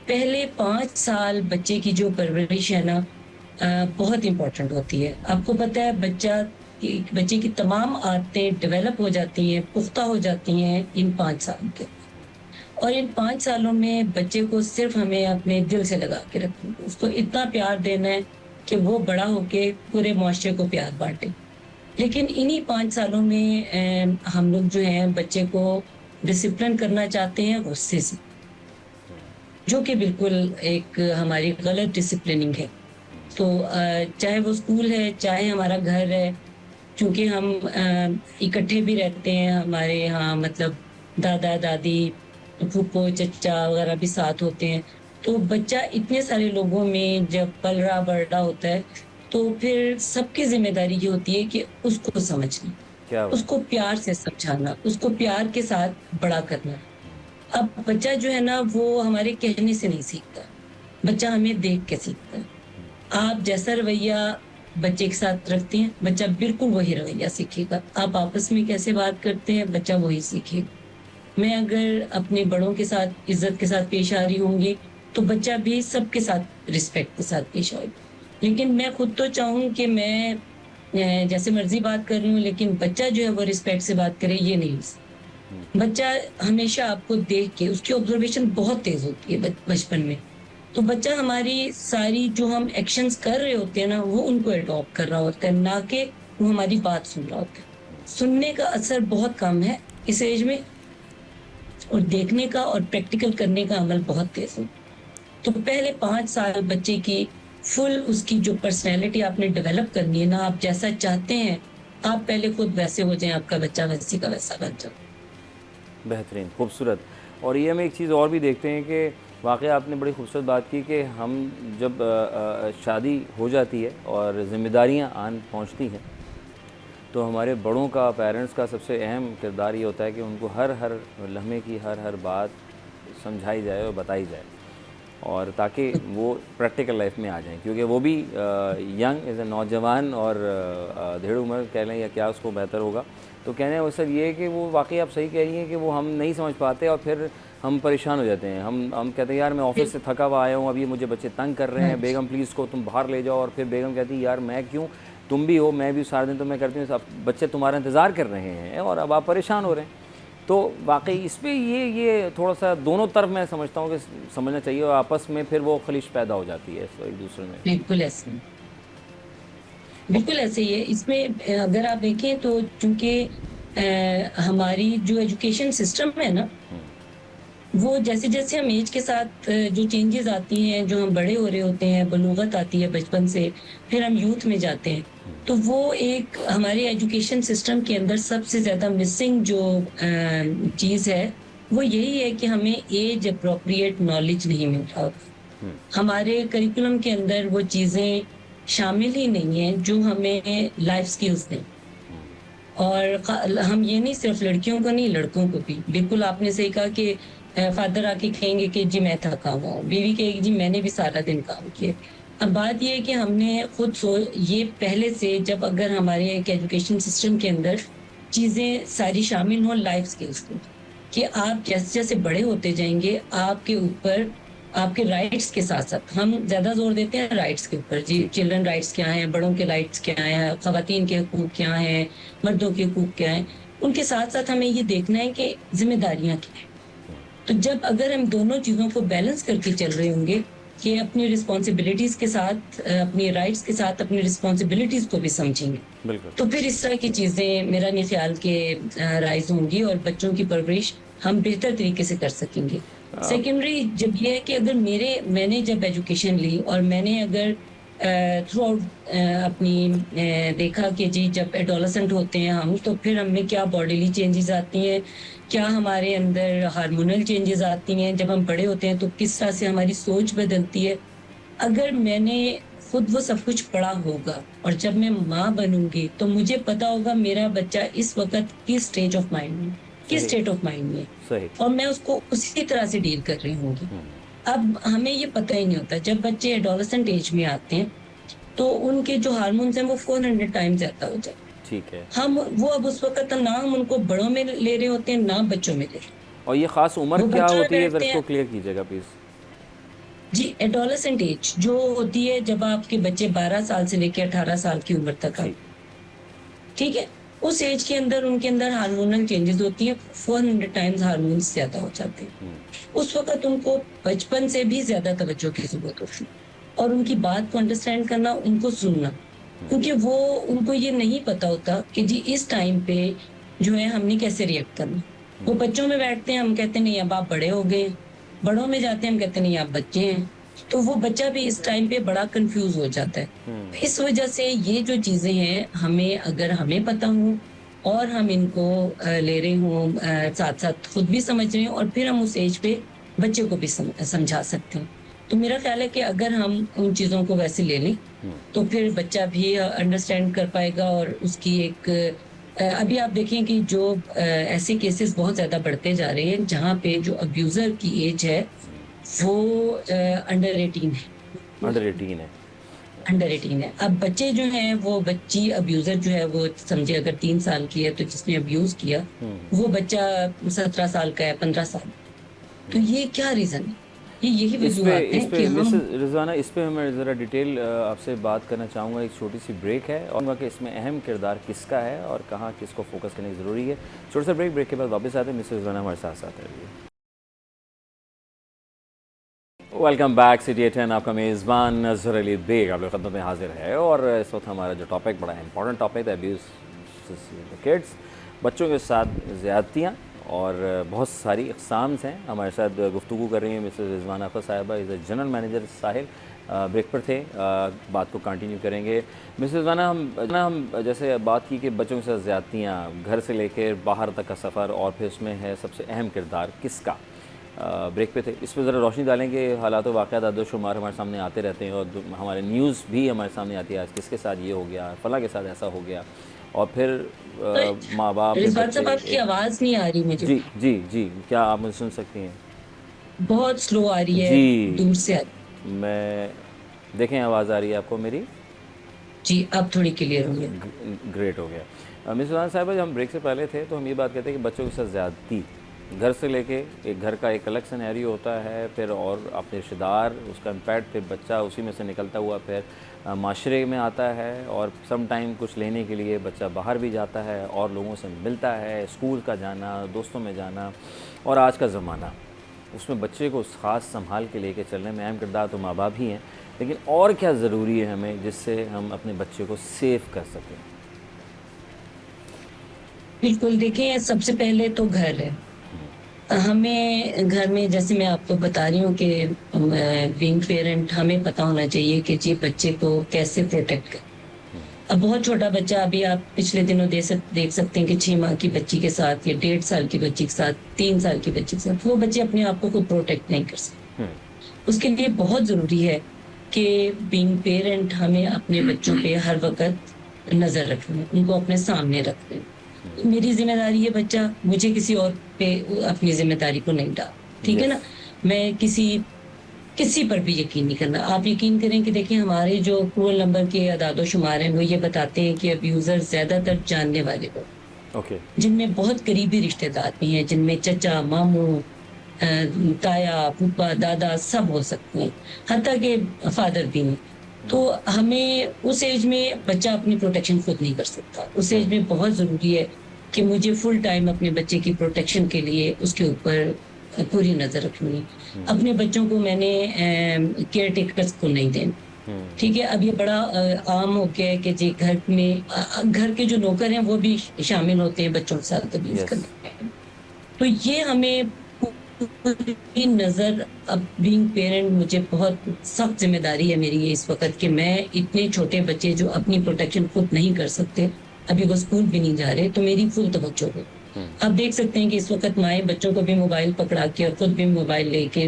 पहले 5 साल बच्चे की जो परवरिश है ना, बहुत इम्पोर्टेंट होती है। आपको पता है बच्चे की तमाम आदतें डेवलप हो जाती हैं, पुख्ता हो जाती हैं इन 5 साल के। और इन 5 सालों में बच्चे को सिर्फ़ हमें अपने दिल से लगा के रखना है। उसको इतना प्यार देना है कि वो बड़ा होके पूरे मुआशरे को प्यार बाँटे। लेकिन इन्हीं 5 सालों में हम लोग जो हैं बच्चे को डिसिप्लिन करना चाहते हैं गुस्से से, जो कि बिल्कुल एक हमारी गलत डिसिप्लिनिंग है। तो चाहे वो स्कूल है, चाहे हमारा घर है, चूँकि हम इकट्ठे भी रहते हैं, हमारे यहाँ मतलब दादा-दादी, फूफो, चचा वगैरह भी साथ होते हैं। तो बच्चा इतने सारे लोगों में जब पल रहा, बढ़ रहा होता है, तो फिर सबकी ज़िम्मेदारी ये होती है कि उसको समझना, क्या बात। उसको प्यार से समझाना, उसको प्यार के साथ बड़ा करना। अब बच्चा जो है ना, वो हमारे कहने से नहीं सीखता, बच्चा हमें देख के सीखता है। आप जैसा रवैया बच्चे के साथ रखते हैं, बच्चा बिल्कुल वही रवैया सीखेगा। आप आपस में कैसे बात करते हैं, बच्चा वही सीखेगा। मैं अगर अपने बड़ों के साथ इज़्ज़त के साथ पेश आ रही होंगी, तो बच्चा भी सबके साथ रिस्पेक्ट के साथ पेश आएगा। लेकिन मैं खुद तो चाहूँ कि मैं जैसे मर्ज़ी बात कर रही हूँ, लेकिन बच्चा जो है वो रिस्पेक्ट से बात करे, ये नहीं हो सकता। बच्चा हमेशा आपको देख के उसकी ऑब्जर्वेशन बहुत तेज होती है बचपन में। तो बच्चा हमारी सारी जो हम एक्शंस कर रहे होते हैं ना, वो उनको अडॉप्ट कर रहा होता है, ना कि वो हमारी बात सुन रहा होता है। सुनने का असर बहुत कम है इस एज में, और देखने का और प्रैक्टिकल करने का अमल बहुत तेज है। तो पहले 5 साल बच्चे की फुल उसकी जो पर्सनैलिटी आपने डेवलप करनी है ना, आप जैसा चाहते हैं, आप पहले खुद वैसे हो जाएं, आपका बच्चा वैसी का वैसा बन जाए। बेहतरीन, खूबसूरत। और ये हम एक चीज़ और भी देखते हैं कि वाक़ई आपने बड़ी खूबसूरत बात की कि हम जब शादी हो जाती है और ज़िम्मेदारियाँ आन पहुँचती हैं, तो हमारे बड़ों का, पेरेंट्स का सबसे अहम किरदार ये होता है कि उनको हर हर लम्हे की हर बात समझाई जाए और बताई जाए, और ताकि वो प्रैक्टिकल लाइफ में आ जाएं, क्योंकि वो भी यंग एज ए नौजवान और धेड़ उम्र कह लें या क्या उसको बेहतर होगा। तो कहने का मतलब ये है कि वो वाकई आप सही कह रही हैं कि वो हम नहीं समझ पाते और फिर हम परेशान हो जाते हैं। हम कहते हैं यार मैं ऑफिस से थका हुआ आया हूँ, अब ये मुझे बच्चे तंग कर रहे हैं, बेगम प्लीज़ को तुम बाहर ले जाओ। और फिर बेगम कहती है यार मैं क्यों, तुम भी हो, मैं भी सारा दिन तो मैं करती हूँ, अब बच्चे तुम्हारा इंतज़ार कर रहे हैं और अब आप परेशान हो रहे हैं। तो वाकई इस पर ये थोड़ा सा दोनों तरफ मैं समझता हूँ कि समझना चाहिए, और आपस में फिर वो खलिश पैदा हो जाती है एक दूसरे में। बिल्कुल ऐसे, बिल्कुल ऐसे ही है। इसमें अगर आप देखें तो चूंकि हमारी जो एजुकेशन सिस्टम है ना, वो जैसे जैसे हम एज के साथ जो चेंजेस आती हैं, जो हम बड़े हो रहे होते हैं, बलूगत आती है बचपन से, फिर हम यूथ में जाते हैं, तो वो एक हमारे एजुकेशन सिस्टम के अंदर सबसे ज्यादा मिसिंग जो चीज है, वो यही है कि हमें एज अप्रोप्रिएट नॉलेज नहीं मिल रहा। हमारे करिकुलम के अंदर वो चीजें शामिल ही नहीं है जो हमें लाइफ स्किल्स दें। और हम ये नहीं, सिर्फ लड़कियों को नहीं, लड़कों को भी। बिल्कुल आपने सही कहा कि फादर आके कहेंगे कि जी मैं थका हुआ हूँ, बीवी कहेगी जी मैंने भी सारा दिन काम किया। अब बात ये है कि हमने खुद ये पहले से, जब अगर हमारे एक एजुकेशन सिस्टम के अंदर चीजें सारी शामिल हो लाइफ स्किल्स को, कि आप जैसे जैसे बड़े होते जाएंगे आपके ऊपर आपके राइट्स के साथ साथ, हम ज्यादा जोर देते हैं राइट्स के ऊपर, जी चिल्ड्रन राइट्स क्या हैं, बड़ों के राइट्स क्या हैं, खवातीन के हकूक क्या हैं, मर्दों के हकूक क्या हैं, उनके साथ साथ हमें ये देखना है कि जिम्मेदारियां क्या हैं। तो जब अगर हम दोनों चीजों को बैलेंस करके चल रहे होंगे कि अपनी रिस्पॉन्सिबिलिटीज के साथ, अपनी राइट्स के साथ अपनी रिस्पॉन्सिबिलिटीज को भी समझेंगे, तो फिर इस तरह की चीजें मेरा नहीं ख्याल के राइज होंगी और बच्चों की परवरिश हम बेहतर तरीके से कर सकेंगे। सेकेंडरी जब ये है कि अगर मैंने जब एजुकेशन ली और मैंने अगर थ्रू आउट अपनी देखा कि जी जब एडोलेसेंट होते हैं हम, तो फिर हमें क्या बॉडीली चेंजेस आती हैं, क्या हमारे अंदर हार्मोनल चेंजेस आती हैं, जब हम बड़े होते हैं तो किस तरह से हमारी सोच बदलती है। अगर मैंने खुद वो सब कुछ पढ़ा होगा और जब मैं माँ बनूंगी तो मुझे पता होगा मेरा बच्चा इस वक्त किस स्टेज ऑफ माइंड में, किस स्टेट ऑफ माइंड में, और मैं उसको उसी तरह से डील कर रही होंगी। अब हमें ये पता ही नहीं होता, जब बच्चे एडोलेसेंट एज में आते हैं तो उनके जो हार्मोन्स हैं वो 400 टाइम्स ज्यादा हो जाते हैं। ठीक है। हम वो अब उस वक्त ना हम उनको बड़ों में ले रहे होते हैं ना बच्चों में ले रहे हैं। और ये खास उम्र क्या होती है, जरा इसको क्लियर कीजिएगा प्लीज। जी एडोलेसेंट एज जो होती है जब आपके बच्चे 12 साल से लेकर 18 साल की उम्र तक आते, ठीक है, उस एज के अंदर उनके अंदर हार्मोनल चेंजेस होती है, 400 टाइम्स हार्मोन्स ज्यादा हो जाते हैं। उस वक्त उनको बचपन से भी ज्यादा तवज्जो की जरूरत होती है और उनकी बात को अंडरस्टैंड करना, उनको सुनना, क्योंकि वो उनको ये नहीं पता होता कि जी इस टाइम पे जो है हमने कैसे रिएक्ट करना। वो बच्चों में बैठते हैं, हम कहते नहीं अब आप बड़े हो गए, बड़ों में जाते हैं हम कहते नहीं आप बच्चे हैं, तो वो बच्चा भी इस टाइम पे बड़ा कंफ्यूज हो जाता है। इस वजह से ये जो चीजें हैं हमें, अगर हमें पता हो और हम इनको ले रहे हों, साथ साथ खुद भी समझ रहे हो, और फिर हम उस एज पे बच्चे को भी समझा सकते हैं। तो मेरा ख्याल है कि अगर हम उन चीजों को वैसे ले लें तो फिर बच्चा भी अंडरस्टैंड कर पाएगा। और उसकी एक अभी आप देखें कि जो ऐसे केसेस बहुत ज्यादा बढ़ते जा रहे हैं जहाँ पे जो अब्यूजर की एज है वो अंडर 18 है। अंडर 18 है। अब बच्चे जो हैं, वो बच्ची अब्यूजर जो है वो समझे अगर 3 साल की है तो जिसने अब्यूज किया वो बच्चा 17 साल का है, 15 साल। तो ये क्या रीजन है? यही इस वजूहत पे हैं कि हम मिसेस रिजवाना, इस पे मैं ज़रा डिटेल आपसे बात करना चाहूँगा। एक छोटी सी ब्रेक है और कि इसमें अहम किरदार किसका है और कहाँ किसको फोकस करने की ज़रूरी है। छोटा सा ब्रेक के बाद वापस आते हैं। मिसेस रिजवाना हमारे साथ साथ रहिए। वेलकम बैक सिटी 10, आपका मेज़बान अज़हर अली बेग आप लोग खदमत में हाजिर है। और इस वक्त हमारा जो टॉपिक बड़ा इंपॉर्टेंट टॉपिक है, अब्यूज़ किड्स, बच्चों के साथ ज़्यादतियाँ, और बहुत सारी इक़साम्स हैं। हमारे साथ गुफ्तगू कर रही हैं मिसेस रिजवाना अख्तर साहिबा, इज़ जनरल मैनेजर साहिल। ब्रेक पर थे, बात को कंटिन्यू करेंगे। मिसेस रिजवाना, हम जैसे बात की कि बच्चों के साथ ज़्यादतियाँ, घर से लेकर बाहर तक का सफ़र, और फिर उसमें है सबसे अहम किरदार किसका। ब्रेक पे थे, इस पर ज़रा रोशनी डालेंगे। हालात वाक़यात आदोशुमार हमारे सामने आते रहते हैं और हमारे न्यूज़ भी हमारे सामने आती है, आज किसके साथ ये हो गया, फ़लाँ के साथ ऐसा हो गया। और फिर माँ बाप फिर रिजवान बच्चे साहब, आपकी आवाज़ नहीं आ रही मुझे। जी जी जी, क्या आप मुझे सुन सकती हैं? बहुत स्लो आ रही है, जी, दूर से आ रही मैं देखें आवाज़ आ रही है आपको मेरी? जी, अब थोड़ी क्लियर हुई है। ग्रेट हो गया। मिस रिजवाना साहिबा, जब हम ब्रेक से पहले थे तो हम ये बात कहते हैं कि बच्चों के साथ ज़्यादती, घर से लेके एक घर का एक अलग सिनेरियो होता है, फिर और अपने रिश्तेदार, उसका इम्पैक्ट, फिर बच्चा उसी में से निकलता हुआ फिर माशरे में आता है, और सम टाइम कुछ लेने के लिए बच्चा बाहर भी जाता है और लोगों से मिलता है, स्कूल का जाना, दोस्तों में जाना, और आज का ज़माना, उसमें बच्चे को ख़ास संभाल के लेके चलने में अहम किरदार तो माँ बाप ही हैं। लेकिन और क्या ज़रूरी है हमें जिससे हम अपने बच्चे को सेव कर सकें? बिल्कुल, देखिए सबसे पहले तो घर है। हमें घर में, जैसे मैं आपको बता रही हूँ कि बीइंग पेरेंट हमें पता होना चाहिए कि जी बच्चे को कैसे प्रोटेक्ट करें। अब बहुत छोटा बच्चा, अभी आप पिछले दिनों देख सकते हैं कि 6 माह की बच्ची के साथ या 1.5 साल की बच्ची के साथ, 3 साल की बच्ची के साथ, वो बच्चे अपने आप को खुद प्रोटेक्ट नहीं कर सकते। उसके लिए बहुत ज़रूरी है कि बीइंग पेरेंट हमें अपने बच्चों पे हर वक़्त नज़र रखनी है, उनको अपने सामने रखना है। मेरी ज़िम्मेदारी है बच्चा, मुझे किसी और पे अपनी ज़िम्मेदारी को नहीं डाल, ठीक है यस। ना? मैं किसी पर भी यकीन नहीं करना। आप यकीन करें कि देखिए हमारे जो क्रूअल नंबर के अदाद-ओ-शुमार हैं, वो ये बताते हैं कि अब्यूज़र ज़्यादातर जानने वाले लोग, ओके। जिनमें बहुत करीबी रिश्तेदार भी हैं, जिनमें चचा, मामू, अ, ताया, फूफा, दादा सब हो सकते हैं, हत्ता कि फादर भी हैं। तो हमें उस एज में बच्चा अपनी प्रोटेक्शन खुद नहीं कर सकता। उस एज में बहुत ज़रूरी है कि मुझे फुल टाइम अपने बच्चे की प्रोटेक्शन के लिए उसके ऊपर पूरी नज़र रखनी है। अपने बच्चों को मैंने केयर टेकर्स को नहीं देना। ठीक है, अब ये बड़ा आम हो गया है कि जी घर में घर के जो नौकर हैं वो भी शामिल होते हैं बच्चों के साथ तमीज़ यस। करने में। तो ये हमें पूरी नज़र, अब बीइंग पेरेंट मुझे बहुत सख्त ज़िम्मेदारी है मेरी ये इस वक़्त कि मैं इतने छोटे बच्चे जो अपनी प्रोटेक्शन खुद नहीं कर सकते, अभी वो स्कूल भी नहीं जा रहे, तो मेरी फुल तवज्जो है। आप देख सकते हैं कि इस वक़्त माएँ बच्चों को भी मोबाइल पकड़ा के और खुद भी मोबाइल लेके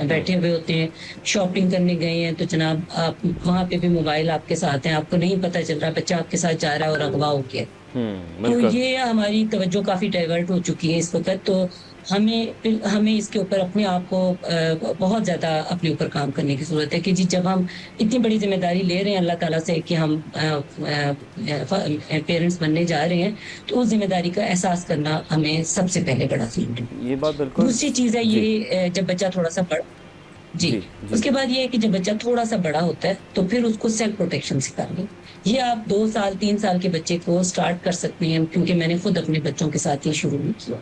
बैठे हुए होते हैं। शॉपिंग करने गए हैं तो जनाब आप वहाँ पे भी मोबाइल आपके साथ है, आपको नहीं पता चल रहा बच्चा आपके साथ जा रहा है और अगवा हो गया। तो बिल्कुल। ये हमारी तवज्जो काफ़ी डाइवर्ट हो चुकी है इस वक़्त, तो हमें इसके ऊपर अपने आप को बहुत ज़्यादा अपने ऊपर काम करने की ज़रूरत है कि जी जब हम इतनी बड़ी ज़िम्मेदारी ले रहे हैं अल्लाह ताला से कि हम पेरेंट्स बनने जा रहे हैं, तो उस ज़िम्मेदारी का एहसास करना हमें सबसे पहले बड़ा ज़रूरी है। ये बात बिल्कुल। दूसरी चीज़ है जी ये, जब बच्चा थोड़ा-सा बड़ा, जी, जी जी। उसके बाद ये है कि जब बच्चा थोड़ा-सा बड़ा होता है, तो फिर उसको सेल्फ प्रोटेक्शन सिखानी। ये आप 2 साल, 3 साल के बच्चे को स्टार्ट कर सकती हैं, क्योंकि मैंने खुद अपने बच्चों के साथ ये शुरू भी किया।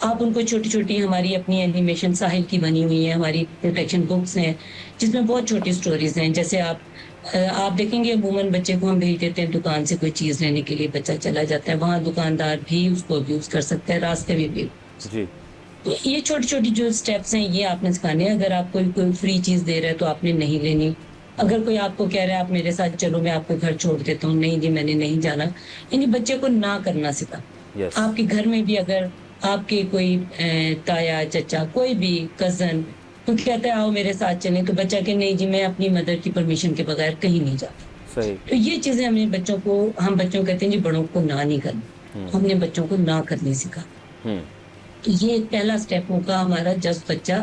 आप उनको छोटी-छोटी, हमारी अपनी एनिमेशन साहिल की बनी हुई है, हमारी प्रोटेक्शन बुक्स हैं, जिसमें बहुत छोटी स्टोरीज़ हैं। जैसे आप देखेंगे अमूमन बच्चे को हम भेज देते हैं दुकान से कोई चीज़ लेने के लिए, बच्चा चला जाता है, वहाँ दुकानदार भी उसको अब्यूज़ कर सकता है, रास्ते में भी। जी तो ये छोटी-छोटी जो स्टेप्स हैं ये आपने सिखाने हैं। अगर आपको कोई फ्री चीज़ दे रहा है तो आपने नहीं लेनी। अगर कोई आपको कह रहा है आप मेरे साथ चलो मैं आपको घर छोड़ देता हूँ, नहीं जी मैंने नहीं जाना। यानी बच्चे को ना करना सिखाना। यस। आपके घर में भी अगर आपके कोई ताया, चाचा, कोई भी कज़न कोई कहता है आओ मेरे साथ चलें, तो बच्चा कहे नहीं जी मैं अपनी मदर की परमिशन के बगैर कहीं नहीं जाता। सही। तो ये चीज़ें हम बच्चों को कहते हैं जी बड़ों को ना नहीं करना। हमने बच्चों को ना करनी सिखाना। हम्म। तो ये एक पहला स्टेप होगा हमारा, जब बच्चा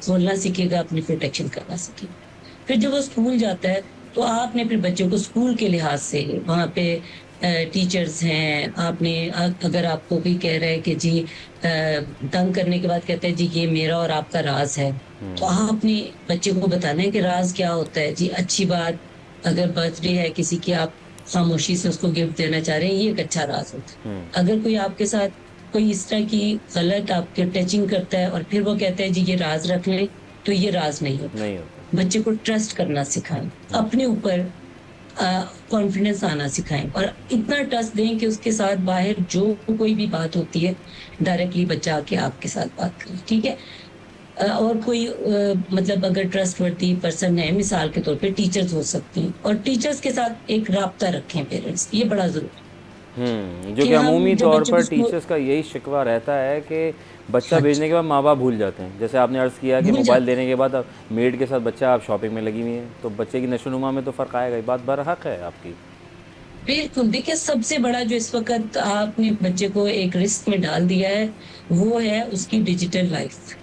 बोलना सीखेगा, अपनी प्रोटेक्शन करना सीखेगा। फिर जब वो स्कूल जाता है, तो आपने फिर बच्चे को स्कूल के लिहाज से वहाँ पे टीचर्स हैं, आपने अगर आपको कोई कह रहा है कि जी तंग करने के बाद कहता है जी ये मेरा और आपका राज है, तो आप अपने बच्चे को बताना है कि राज क्या होता है जी। अच्छी बात, अगर बर्थडे है किसी की, आप खामोशी से उसको गिफ्ट देना चाह रहे हैं, ये एक अच्छा राज होता है। अगर कोई आपके साथ कोई इस तरह की गलत आपके टचिंग करता है और फिर वो कहता है जी ये राज रख ले, तो ये राज नहीं होता। नहीं होता। बच्चे को ट्रस्ट करना सिखाएं, अपने ऊपर कॉन्फिडेंस आना सिखाएं और इतना ट्रस्ट दें कि उसके साथ बाहर जो कोई भी बात होती है डायरेक्टली बच्चा आके आपके साथ बात करे, ठीक है। और कोई मतलब अगर ट्रस्टवर्दी पर्सन है, मिसाल के तौर पे टीचर्स हो सकते हैं, और टीचर्स के साथ एक राब्ता रखें पेरेंट्स, ये बड़ा जरूरी जो कि कि हम अमूमी जब तौर बच्चे पर को टीचर्स का यही शिकवा रहता है कि बच्चा हाँ जी, भेजने के बाद माँ बाप भूल जाते हैं। जैसे आपने अर्ज़ किया कि भूल मोबाइल जाते देने के बाद अब मेड के साथ बच्चा आप शॉपिंग में लगी हुई है, तो बच्चे की नशोनुमा में तो फ़र्क आएगा। ये बात बरहक है आपकी। बिल्कुल। देखिए, सबसे बड़ा जो इस वक्त आपने बच्चे को एक रिस्क में डाल दिया है, वो है उसकी डिजिटल लाइफ।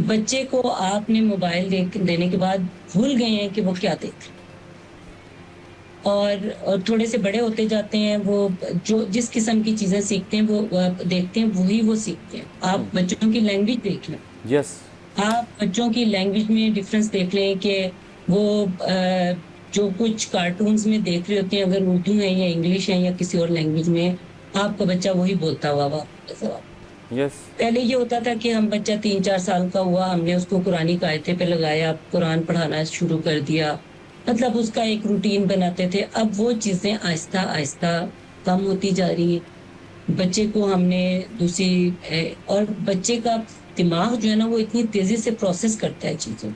बच्चे को आपने मोबाइल देने के बाद भूल गए हैं कि वो क्या देख रहे हैं। और थोड़े से बड़े होते जाते हैं, वो जो जिस किस्म की चीजें सीखते हैं वो देखते हैं, वही वो सीखते हैं। आप बच्चों की लैंग्वेज देख लें, यस। आप बच्चों की लैंग्वेज में डिफरेंस देख लें कि वो जो कुछ कार्टून्स में देख रहे होते हैं, अगर उर्दू है या इंग्लिश है या किसी और लैंग्वेज में, आपका बच्चा वही बोलता हुआ वापस। यस। पहले ये होता था कि हम बच्चा 3-4 साल का हुआ, हमने उसको कुरानी कायदे पे लगाया, कुरान पढ़ाना शुरू कर दिया, मतलब उसका एक रूटीन बनाते थे। अब वो चीजें आहिस्ता आहिस्ता कम होती जा रही है। बच्चे को हमने और बच्चे का दिमाग जो है ना, वो इतनी तेजी से प्रोसेस करता है चीजों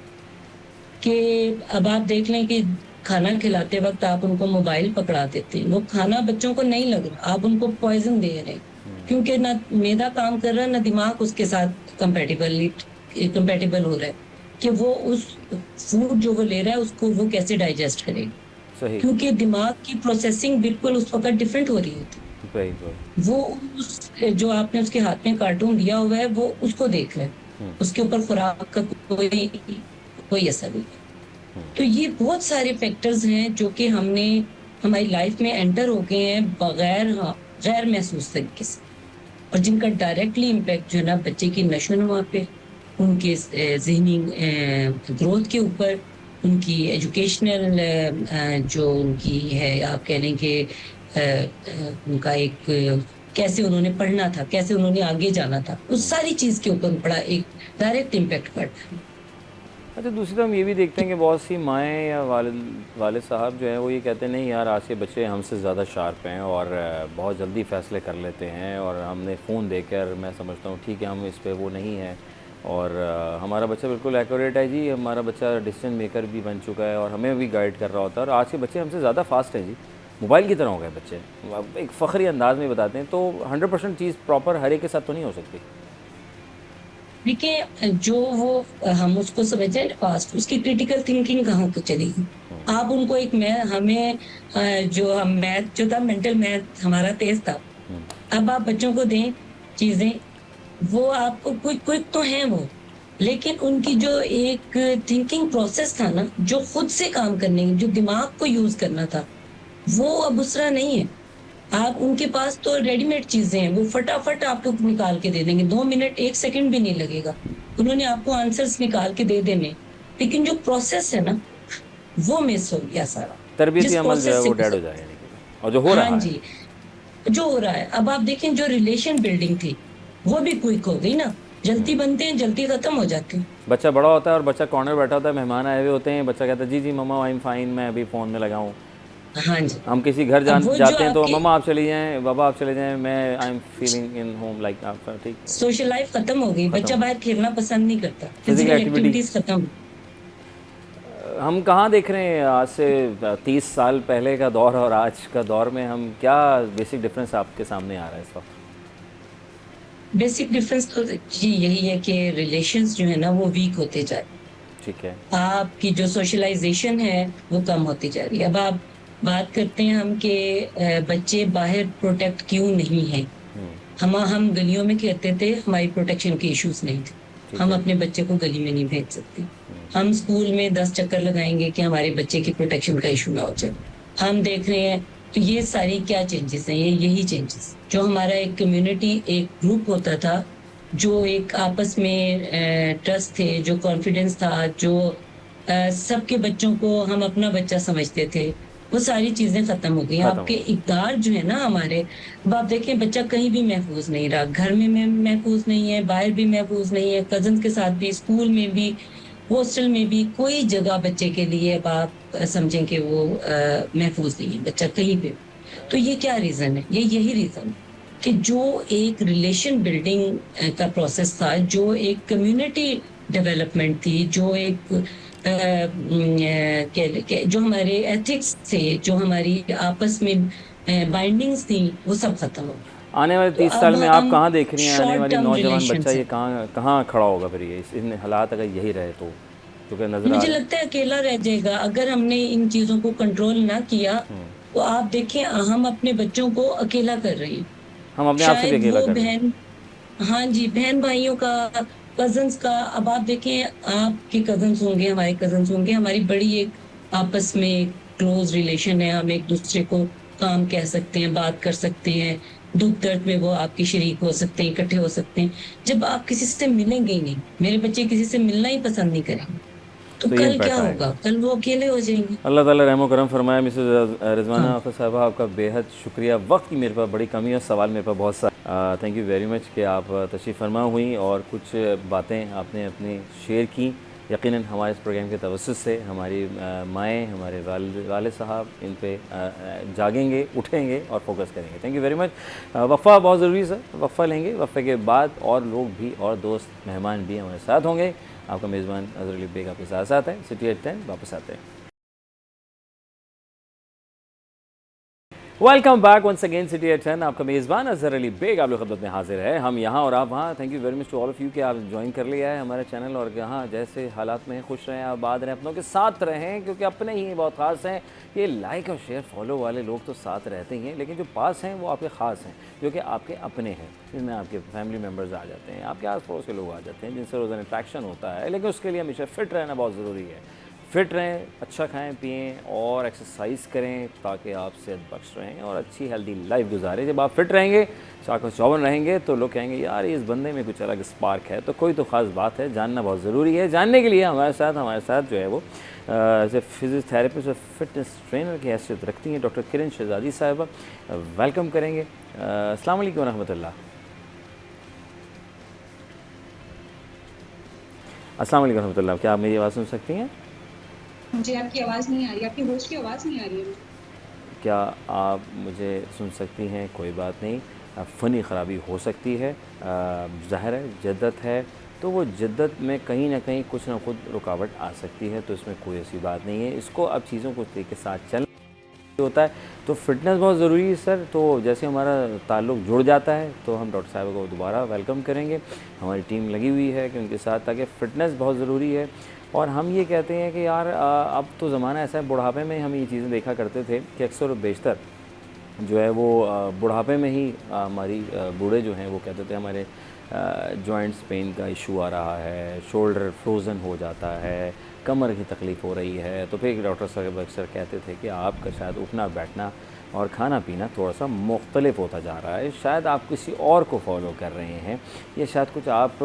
कि अब आप देख लें कि खाना खिलाते वक्त आप उनको मोबाइल पकड़ा देते हैं, वो खाना बच्चों को नहीं लग रहा, आप उनको पॉइजन दे रहे हैं, क्योंकि ना मैदा काम कर रहा है, ना दिमाग उसके साथ कंपेटिबल हो रहा है कि वो उस फूड जो वो ले रहा है उसको वो कैसे डाइजेस्ट करेगा, सही। क्योंकि दिमाग की प्रोसेसिंग बिल्कुल उस वक्त डिफरेंट हो रही होती वही वही। है। वो उस जो आपने उसके हाथ में कार्टून दिया हुआ है वो उसको देख रहे हैं, उसके ऊपर खुराक का कोई कोई असर नहीं है। तो ये बहुत सारे फैक्टर्स हैं जो कि हमने हमारी लाइफ में एंटर हो गए हैं बगैर, हाँ, गैर महसूस तरीके से, और जिनका डायरेक्टली इम्पैक्ट जो है ना बच्चे की नशोनुमा पे, उनके ज़हनी ग्रोथ के ऊपर, उनकी एजुकेशनल जो उनकी है, आप कह लें कि उनका एक कैसे उन्होंने पढ़ना था, कैसे उन्होंने आगे जाना था, उस सारी चीज़ के ऊपर बड़ा एक डायरेक्ट इम्पैक्ट पड़ता है। अच्छा, दूसरी तरफ हम ये भी देखते हैं कि बहुत सी माएँ या वालिद साहब जो हैं वो ये कहते हैं नहीं यार आज के बच्चे हमसे ज़्यादा शार्प हैं और बहुत जल्दी फ़ैसले कर लेते हैं, और हमने फ़ोन देकर मैं समझता हूँ ठीक है हम इस पे वो नहीं है, और हमारा बच्चा बिल्कुल एक्यूरेट है जी, हमारा बच्चा डिसीजन मेकर भी बन चुका है और हमें भी गाइड कर रहा होता है, और आज के बच्चे हमसे ज़्यादा फास्ट हैं जी, मोबाइल की तरह हो गए बच्चे। अब एक फ़ख्री अंदाज में बताते हैं, तो 100% चीज़ प्रॉपर हर एक के साथ तो नहीं हो सकती। देखिए, जो वो हम उसको समझते हैं फास्ट, उसकी क्रिटिकल थिंकिंग कहाँ को चलेगी। आप उनको एक मैं हमें जो हम मैथ जो था, मेंटल मैथ हमारा तेज था। अब आप बच्चों को दें चीजें, वो आपको क्विक क्विक तो हैं वो, लेकिन उनकी जो एक थिंकिंग प्रोसेस था ना, जो खुद से काम करने की, जो दिमाग को यूज करना था, वो अब उस तरह नहीं है। आप उनके पास तो रेडीमेड चीजें हैं, वो फटाफट आपको निकाल के दे देंगे, 2 मिनट 1 सेकंड भी नहीं लगेगा, उन्होंने आपको आंसर्स निकाल के दे देने। लेकिन जो प्रोसेस है ना, वो मिस हो गया सारा, तरबियती जिस अमल जो है प्रोसेस से वो डेड हो जाएगा यानी कि, और जो हो हाँ रहा है। जी, जो हो रहा है। अब आप देखें, जो रिलेशन बिल्डिंग थी वो भी क्विक हो गई ना, जल्दी बनते हैं, जल्दी खत्म हो जाते हैं। बच्चा बड़ा होता है और बच्चा कॉर्नर बैठा होता है, मेहमान आए हुए होते हैं, बच्चा कहता है जी जी मम्मा आई एम फाइन, मैं अभी फ़ोन में लगा हूँ। हाँ जी। हम किसी घर अब वो जो जाते हैं तो आपकी मम्मा आप चली जाएं, बाबा आप चले जाएं, मैं I am feeling in home like आप ठीक। सोशल लाइफ खत्म हो गई, बच्चा ख़त्म। बाहर खेलना पसंद नहीं करता, फिजिकल फिजिकल एक्टिविटी एक्टिविटीज खत्म। हम कहाँ देख रहे हैं आज से 30 साल पहले का दौर और आज का दौर में, हम क्या बेसिक डिफरेंस आपके सामने आ रहा है इस वक्त? बेसिक डिफरेंस तो जी यही है कि रिलेशंस जो है ना वो वीक होते जा रहे ठीक है। हैं, आपकी जो सोशलाइजेशन है वो कम होती जा रही है। अब आप बात करते हैं हम कि बच्चे बाहर प्रोटेक्ट क्यों नहीं है। हम गलियों में खेलते थे, हमारी प्रोटेक्शन के इश्यूज नहीं थे, हम अपने बच्चे को गली में नहीं भेज सकते। हम स्कूल में 10 चक्कर लगाएंगे कि हमारे बच्चे की प्रोटेक्शन का इशू ना हो जाए। हम देख रहे हैं तो ये सारी क्या चेंजेस हैं, ये यही चेंजेस जो हमारा एक कम्युनिटी, एक ग्रुप होता था, जो एक आपस में ट्रस्ट थे, जो कॉन्फिडेंस था, जो सबके बच्चों को हम अपना बच्चा समझते थे, वो सारी चीजें खत्म हो गई। ख़त्म आपके हो गई। इक़दार जो है ना हमारे, अब आप देखें बच्चा कहीं भी महफूज नहीं रहा, घर में महफूज नहीं है, बाहर भी महफूज नहीं है, कजन के साथ भी, स्कूल में भी, हॉस्टल में भी, कोई जगह बच्चे के लिए अब आप समझें कि वो महफूज नहीं है बच्चा कहीं पे। तो ये क्या रीजन है, ये यही रीजन कि जो एक रिलेशन बिल्डिंग का प्रोसेस था, जो एक कम्युनिटी डेवलपमेंट थी, जो एक जो हमारे एथिक्स थे, जो हमारी आपस में बाइंडिंग्स थी, वो सब खत्म हो गई। आने वाले तो 30 अब साल में आप हम कहाँ देख रही हैं आने शॉर्ट वाली टर्म नौजवान बच्चा, रिलेशंस ये हैं। कहाँ कहाँ खड़ा होगा फिर ये इन हालात अगर यही रहे तो? क्योंकि नज़र आ मुझे रहा लगता है अकेला रह जाएगा अगर हमने इन चीजों को कंट्रोल ना किया। तो आप देखें हम अपने बच्चों को अकेला कर रहे हैं। हम अपने आप से भी शायद अकेला वो कर रहे हैं। बहन, हाँ जी, बहन भाइयों का, कजन्स का, अब आप देखें आपके कजन्स होंगे, हमारे कजन्स होंगे, हमारी बड़ी एक आपस में क्लोज रिलेशन है, हम एक दूसरे को काम कह सकते हैं, बात कर सकते हैं, दुख दर्द में वो आपकी शरीक हो सकते हैं, इकट्ठे हो सकते हैं। जब आप किसी से मिलेंगे ही नहीं, मेरे बच्चे किसी से मिलना ही पसंद नहीं करेंगे, तो तो ये कल क्या इम्पैक्ट आएगा। होगा, कल वो अकेले हो जाएंगे। अल्लाह ताला रहम करम फरमाए। मिसेस हाँ, रिजवाना आखिर साहबा, आपका बेहद शुक्रिया। वक्त की मेरे पास बड़ी कमी है, सवाल मेरे पास बहुत सारे। थैंक यू वेरी मच कि आप तशरीफ़ फरमा हुई और कुछ बातें आपने अपनी शेयर की। यकीनन हमारे इस प्रोग्राम के तवज्जुह से हमारी माएँ, हमारे वालिद साहब इन पे जागेंगे, उठेंगे और फोकस करेंगे। Thank you very much. वफ़ा बहुत ज़रूरी है सर, वफ़ा लेंगे, वफ़े के बाद और लोग भी और दोस्त मेहमान भी हमारे साथ होंगे। आपका मेज़बान अज़हर अली बेग आपके साथ साथ है। सिटी एट 10 वापस आते हैं। Welcome back once again city at 10। आपका मेज़बान अज़हर अली बेग आप लोग खिदमत में हाजिर है। हम यहाँ और आप वहाँ। Thank you very much to all of you कि आप ज्वाइन कर लिया है हमारे चैनल, और यहाँ जैसे हालात में खुश रहें, आबाद रहें, अपनों के साथ रहें, क्योंकि अपने ही बहुत ख़ास हैं। ये लाइक और शेयर फॉलो वाले लोग तो साथ रहते ही हैं, लेकिन जो पास हैं वो आपके ख़ास हैं, जो कि आपके अपने हैं, जिनमें आपके फैमिली मेम्बर्स आ जाते हैं, आपके आस पड़ोस के लोग आ जाते हैं, जिनसे रोज़ाना इंट्रैक्शन होता है। लेकिन उसके लिए हमेशा फ़िट रहना बहुत ज़रूरी है। फिट रहें, अच्छा खाएं पिएं और एक्सरसाइज करें, ताकि आप सेहत बख्श रहें और अच्छी हेल्दी लाइफ गुजारें। जब आप फिट रहेंगे, चाक चौवन रहेंगे, तो लोग कहेंगे यार इस बंदे में कुछ अलग स्पार्क है। तो कोई तो ख़ास बात है, जानना बहुत ज़रूरी है। जानने के लिए हमारे साथ जो है वो एज ए फिजियोथेरेपिस्ट और फिटनेस ट्रेनर की हैसियत रखती हैं डॉक्टर किरण शहजादी साहिबा। वेलकम करेंगे। अस्सलाम वालेकुम रहमतुल्लाह। अस्सलाम वालेकुम रहमतुल्लाह। क्या आप मेरी आवाज़ सुन सकती हैं? मुझे आपकी आवाज़ नहीं आ रही, आपकी होस्ट की आवाज़ नहीं आ रही है मुझे। क्या आप मुझे सुन सकती हैं? कोई बात नहीं, फ़नी ख़राबी हो सकती है, ज़ाहिर है जिद्दत है, तो वो जिद्दत में कहीं ना कहीं कुछ ना कुछ रुकावट आ सकती है, तो इसमें कोई ऐसी बात नहीं है। इसको अब चीज़ों को तरीके के साथ चल होता है। तो फिटनेस बहुत ज़रूरी है सर। तो जैसे हमारा ताल्लुक़ जुड़ जाता है तो हम डॉक्टर साहब को दोबारा वेलकम करेंगे। हमारी टीम लगी हुई है कि उनके साथ, ताकि फ़िटनेस बहुत ज़रूरी है। और हम ये कहते हैं कि यार अब तो ज़माना ऐसा है, बुढ़ापे में हम ये चीज़ें देखा करते थे कि अक्सर और बेशतर जो है वो बुढ़ापे में ही हमारी बूढ़े जो हैं वो कहते थे हमारे जॉइंट्स पेन का इशू आ रहा है, शोल्डर फ्रोज़न हो जाता है, कमर की तकलीफ़ हो रही है। तो फिर डॉक्टर साहब अक्सर कहते थे कि आपका शायद उठना बैठना और खाना पीना थोड़ा सा मुख्तलिफ होता जा रहा है, शायद आप किसी और को फॉलो कर रहे हैं, या शायद कुछ आप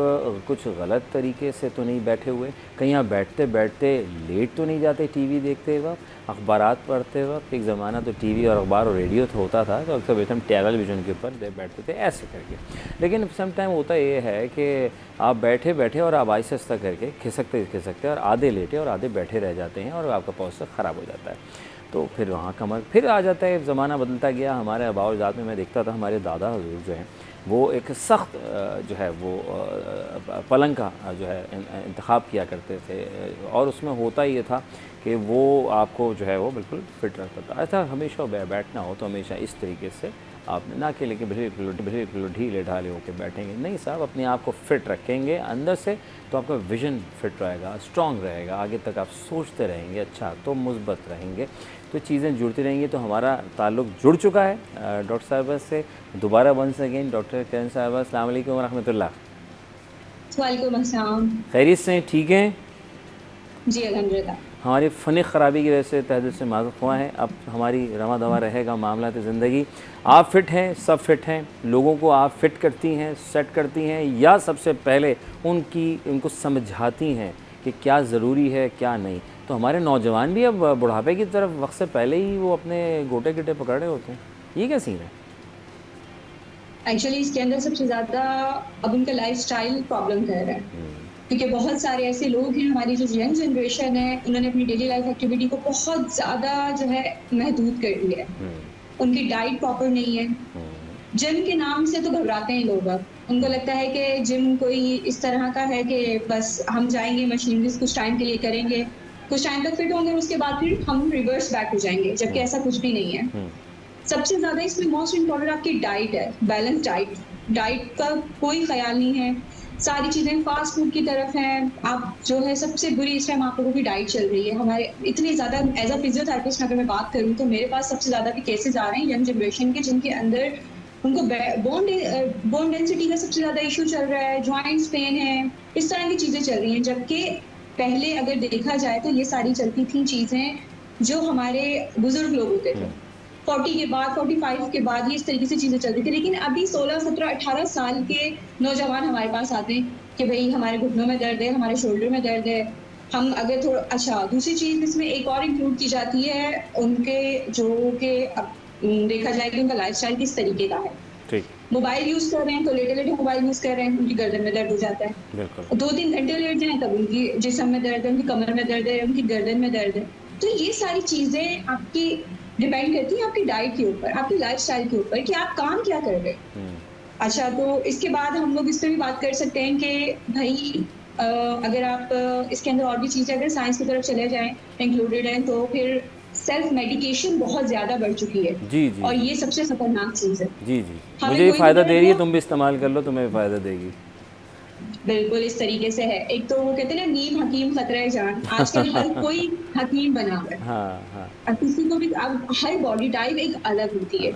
कुछ गलत तरीके से तो नहीं बैठे हुए, कहीं आप बैठते बैठते लेट तो नहीं जाते टीवी देखते वक्त, अखबारात पढ़ते वक्त। एक ज़माना तो टीवी और अखबार और रेडियो तो होता था, तो अक्सर हम टेलीविज़न के ऊपर बैठते थे ऐसे करके। लेकिन सम टाइम होता ये है कि आप बैठे बैठे और आप आहिस्ता आहिस्ता करके खिसकते और आधे लेटे और आधे बैठे रह जाते हैं, और आपका पॉस्चर ख़राब हो जाता है। तो फिर वहाँ कमर फिर आ जाता है। ज़माना बदलता गया। हमारे आबाओ अजदाद में मैं देखता था हमारे दादा हजूर जो हैं वो एक सख्त जो है वो पलंग का जो है इंतखाब किया करते थे, और उसमें होता ये था कि वो आपको जो है वो बिल्कुल फिट रखता था। ऐसा हमेशा बैठना हो तो हमेशा इस तरीके से आपने ना कि लेकिन बिल्कुल ढीले ढाले होकर बैठेंगे नहीं साहब, अपने आप को फिट रखेंगे अंदर से, तो आपका विज़न फिट रहेगा, स्ट्रॉन्ग रहेगा, आगे तक आप सोचते रहेंगे, अच्छा तो मुस्बत रहेंगे, तो चीज़ें जुड़ती रहेंगी। तो हमारा ताल्लुक़ जुड़ चुका है डॉक्टर साहबा से दोबारा वंस अगेन। डॉक्टर किरण साहबा, अस्सलाम वालेकुम व रहमतुल्लाह। वालेकुम अस्सलाम। खैरियत से ठीक हैं? जी अल्हम्दुलिल्लाह। हमारी फ़नी ख़राबी की वजह से तहे दिल से माज़ूर हुआ है। अब हमारी रवा दवा रहेगा मामला ज़िंदगी। आप फ़िट हैं, सब फ़िट हैं, लोगों को आप फ़िट करती हैं, सेट करती हैं, या सबसे पहले उनको समझाती हैं कि क्या ज़रूरी है क्या नहीं? तो हमारे नौजवान भी अब बुढ़ापे की तरफ वक्त से पहले ही वो अपने गोटे गिटे पकड़ रहे होते हैं। ये क्या सीन है? एक्चुअली इसके अंदर सबसे ज्यादा अब उनका लाइफस्टाइल प्रॉब्लम कर रहा है, क्योंकि बहुत सारे ऐसे लोग हैं, हमारी जो यंग जनरेशन है, उन्होंने अपनी डेली लाइफ एक्टिविटी को बहुत ज्यादा जो है महदूद कर दिया है। उनकी डाइट प्रॉपर नहीं है। जिम के नाम से तो घबराते हैं लोग। अब उनको लगता है कि जिम कोई इस तरह का है कि बस हम जाएंगे, मशीनरीज कुछ टाइम के लिए करेंगे, कुछ टाइम तक फिट होंगे, उसके बाद फिर हम रिवर्स बैक हो जाएंगे, जबकि ऐसा कुछ भी नहीं है। सबसे ज्यादा इसमें मोस्ट इम्पोर्टेंट आपकी डाइट है, बैलेंस डाइट। डाइट का कोई ख्याल नहीं है, सारी चीजें फास्ट फूड की तरफ हैं। आप जो है सबसे बुरी इस टाइम आप लोगों की डाइट चल रही है। हमारे इतने ज्यादा एज अ फिजियोथेरेपिस्ट अगर मैं बात करूं तो मेरे पास सबसे ज्यादा भी केसेस आ रहे हैं यंग जनरेशन के, जिनके अंदर उनको बोन डेंसिटी का सबसे ज्यादा इशू चल रहा है, जॉइंट्स पेन है, इस तरह की चीजें चल रही हैं। जबकि पहले अगर देखा जाए तो ये सारी चलती थी चीजें जो हमारे बुजुर्ग लोग होते थे, 40 के बाद, 45 के बाद ये इस तरीके से चीजें चलती थी। लेकिन अभी 16, 17, 18 साल के नौजवान हमारे पास आते हैं कि भाई हमारे घुटनों में दर्द है, हमारे शोल्डर में दर्द है। हम अगर थोड़ा अच्छा, दूसरी चीज इसमें एक और इंक्लूड की जाती है उनके जो के देखा जाए कि उनका लाइफस्टाइल किस तरीके का है। ठीक। मोबाइल यूज कर रहे हैं तो लेटे लेटे मोबाइल यूज कर रहे हैं, उनकी गर्दन में दर्द हो जाता है। बिल्कुल। 2-3 घंटे लेट जाए तब उनकी जिस्म में दर्द है, उनकी कमर में दर्द है, उनकी गर्दन में दर्द है। तो ये सारी चीजें आपकी डिपेंड करती है आपकी डाइट के ऊपर, आपकी लाइफस्टाइल के ऊपर कि आप काम क्या कर रहे हैं। अच्छा, तो इसके बाद हम लोग इस पर भी बात कर सकते हैं कि भाई अगर आप इसके अंदर और भी चीजें अगर साइंस की तरफ चले जाएं इंक्लूडेड है, तो फिर सेल्फ मेडिकेशन बहुत ज्यादा बढ़ चुकी है। जी जी। और ये सबसे खतरनाक चीज है। जी जी, हमें मुझे ये कोई फ़ायदा भी दे रही है, हो, तुम भी इस्तेमाल कर लो, तुम्हें भी फ़ायदा देगी। बिल्कुल इस तरीके से है। एक तो वो कहते हैं ना, नीम हकीम खतरा जान। आजकल हर कोई हकीम बना हुआ है। हाँ हाँ। अब किसी को भी, अब हर बॉडी टाइप एक अलग होती है।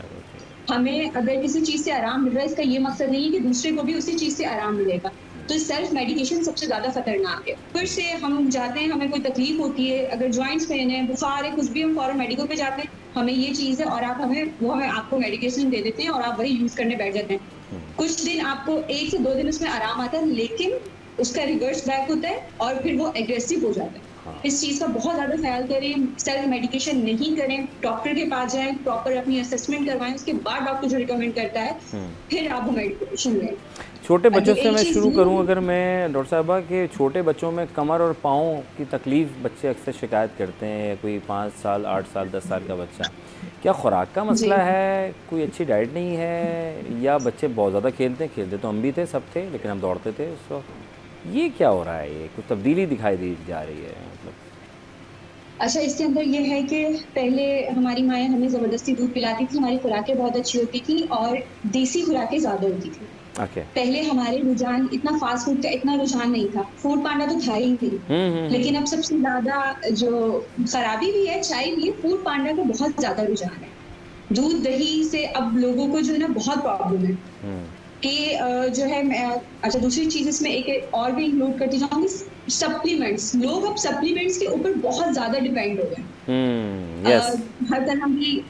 हमें अगर किसी चीज से आराम मिल रहा है, इसका ये मकसद नहीं है कि दूसरे को भी उसी चीज से आराम मिलेगा। तो सेल्फ मेडिकेशन सबसे ज्यादा खतरनाक है। फिर से हम जाते हैं, हमें कोई तकलीफ होती है, अगर जॉइंट्स पेन है, बुखार है, कुछ भी, हम फौरन मेडिकल पे जाते हैं, हमें ये चीज है और आप हमें आपको मेडिकेशन दे देते हैं और आप वही यूज करने बैठ जाते हैं। कुछ दिन आपको 1 से 2 दिन उसमें आराम आता है, लेकिन उसका रिवर्स बैक होता है और फिर वो एग्रेसिव हो जाता है। इस चीज का बहुत ज्यादा ख्याल करें, सेल्फ मेडिकेशन नहीं करें, डॉक्टर के पास जाएं, प्रॉपर अपनी असेसमेंट करवाएं, उसके बाद डॉक्टर जो रिकमेंड करता है फिर आप मेडिकेशन लें। छोटे बच्चों से एक मैं चीज़ शुरू ये करूं, है- अगर मैं डॉक्टर साहबा के छोटे बच्चों में कमर और पाँव की तकलीफ़ बच्चे अक्सर शिकायत करते हैं, कोई 5 साल 8 साल 10 साल का बच्चा, क्या खुराक का मसला जी। है, कोई अच्छी डाइट नहीं है, या बच्चे बहुत ज़्यादा खेलते तो हम भी थे, सब थे, लेकिन हम दौड़ते थे उस वक्त, ये क्या हो रहा है? ये कुछ तब्दीली दिखाई दी जा रही है मतलब? अच्छा, इसके अंदर ये है कि पहले हमारी माएँ हमें ज़बरदस्ती दूध पिलाती थी, हमारी खुराकें बहुत अच्छी होती थी और देसी खुराकें ज़्यादा होती थी। ओके। पहले हमारे रुझान इतना फास्ट फूड का इतना रुझान नहीं था, फूड पांडा तो था ही नहीं। लेकिन अब सबसे ज़्यादा जो खराबी भी है, चाय भी है, फूड पांडा का बहुत ज़्यादा रुझान है। दूध, दही से अब लोगों को जो है ना बहुत प्रॉब्लम है कि जो है अच्छा, दूसरी चीज़ इसमें एक और भी इंक्लूड करती जाऊँगी, सप्लीमेंट्स। लोग अब सप्लीमेंट्स के ऊपर बहुत ज़्यादा डिपेंड हो गए हैं। यस। हर तरह की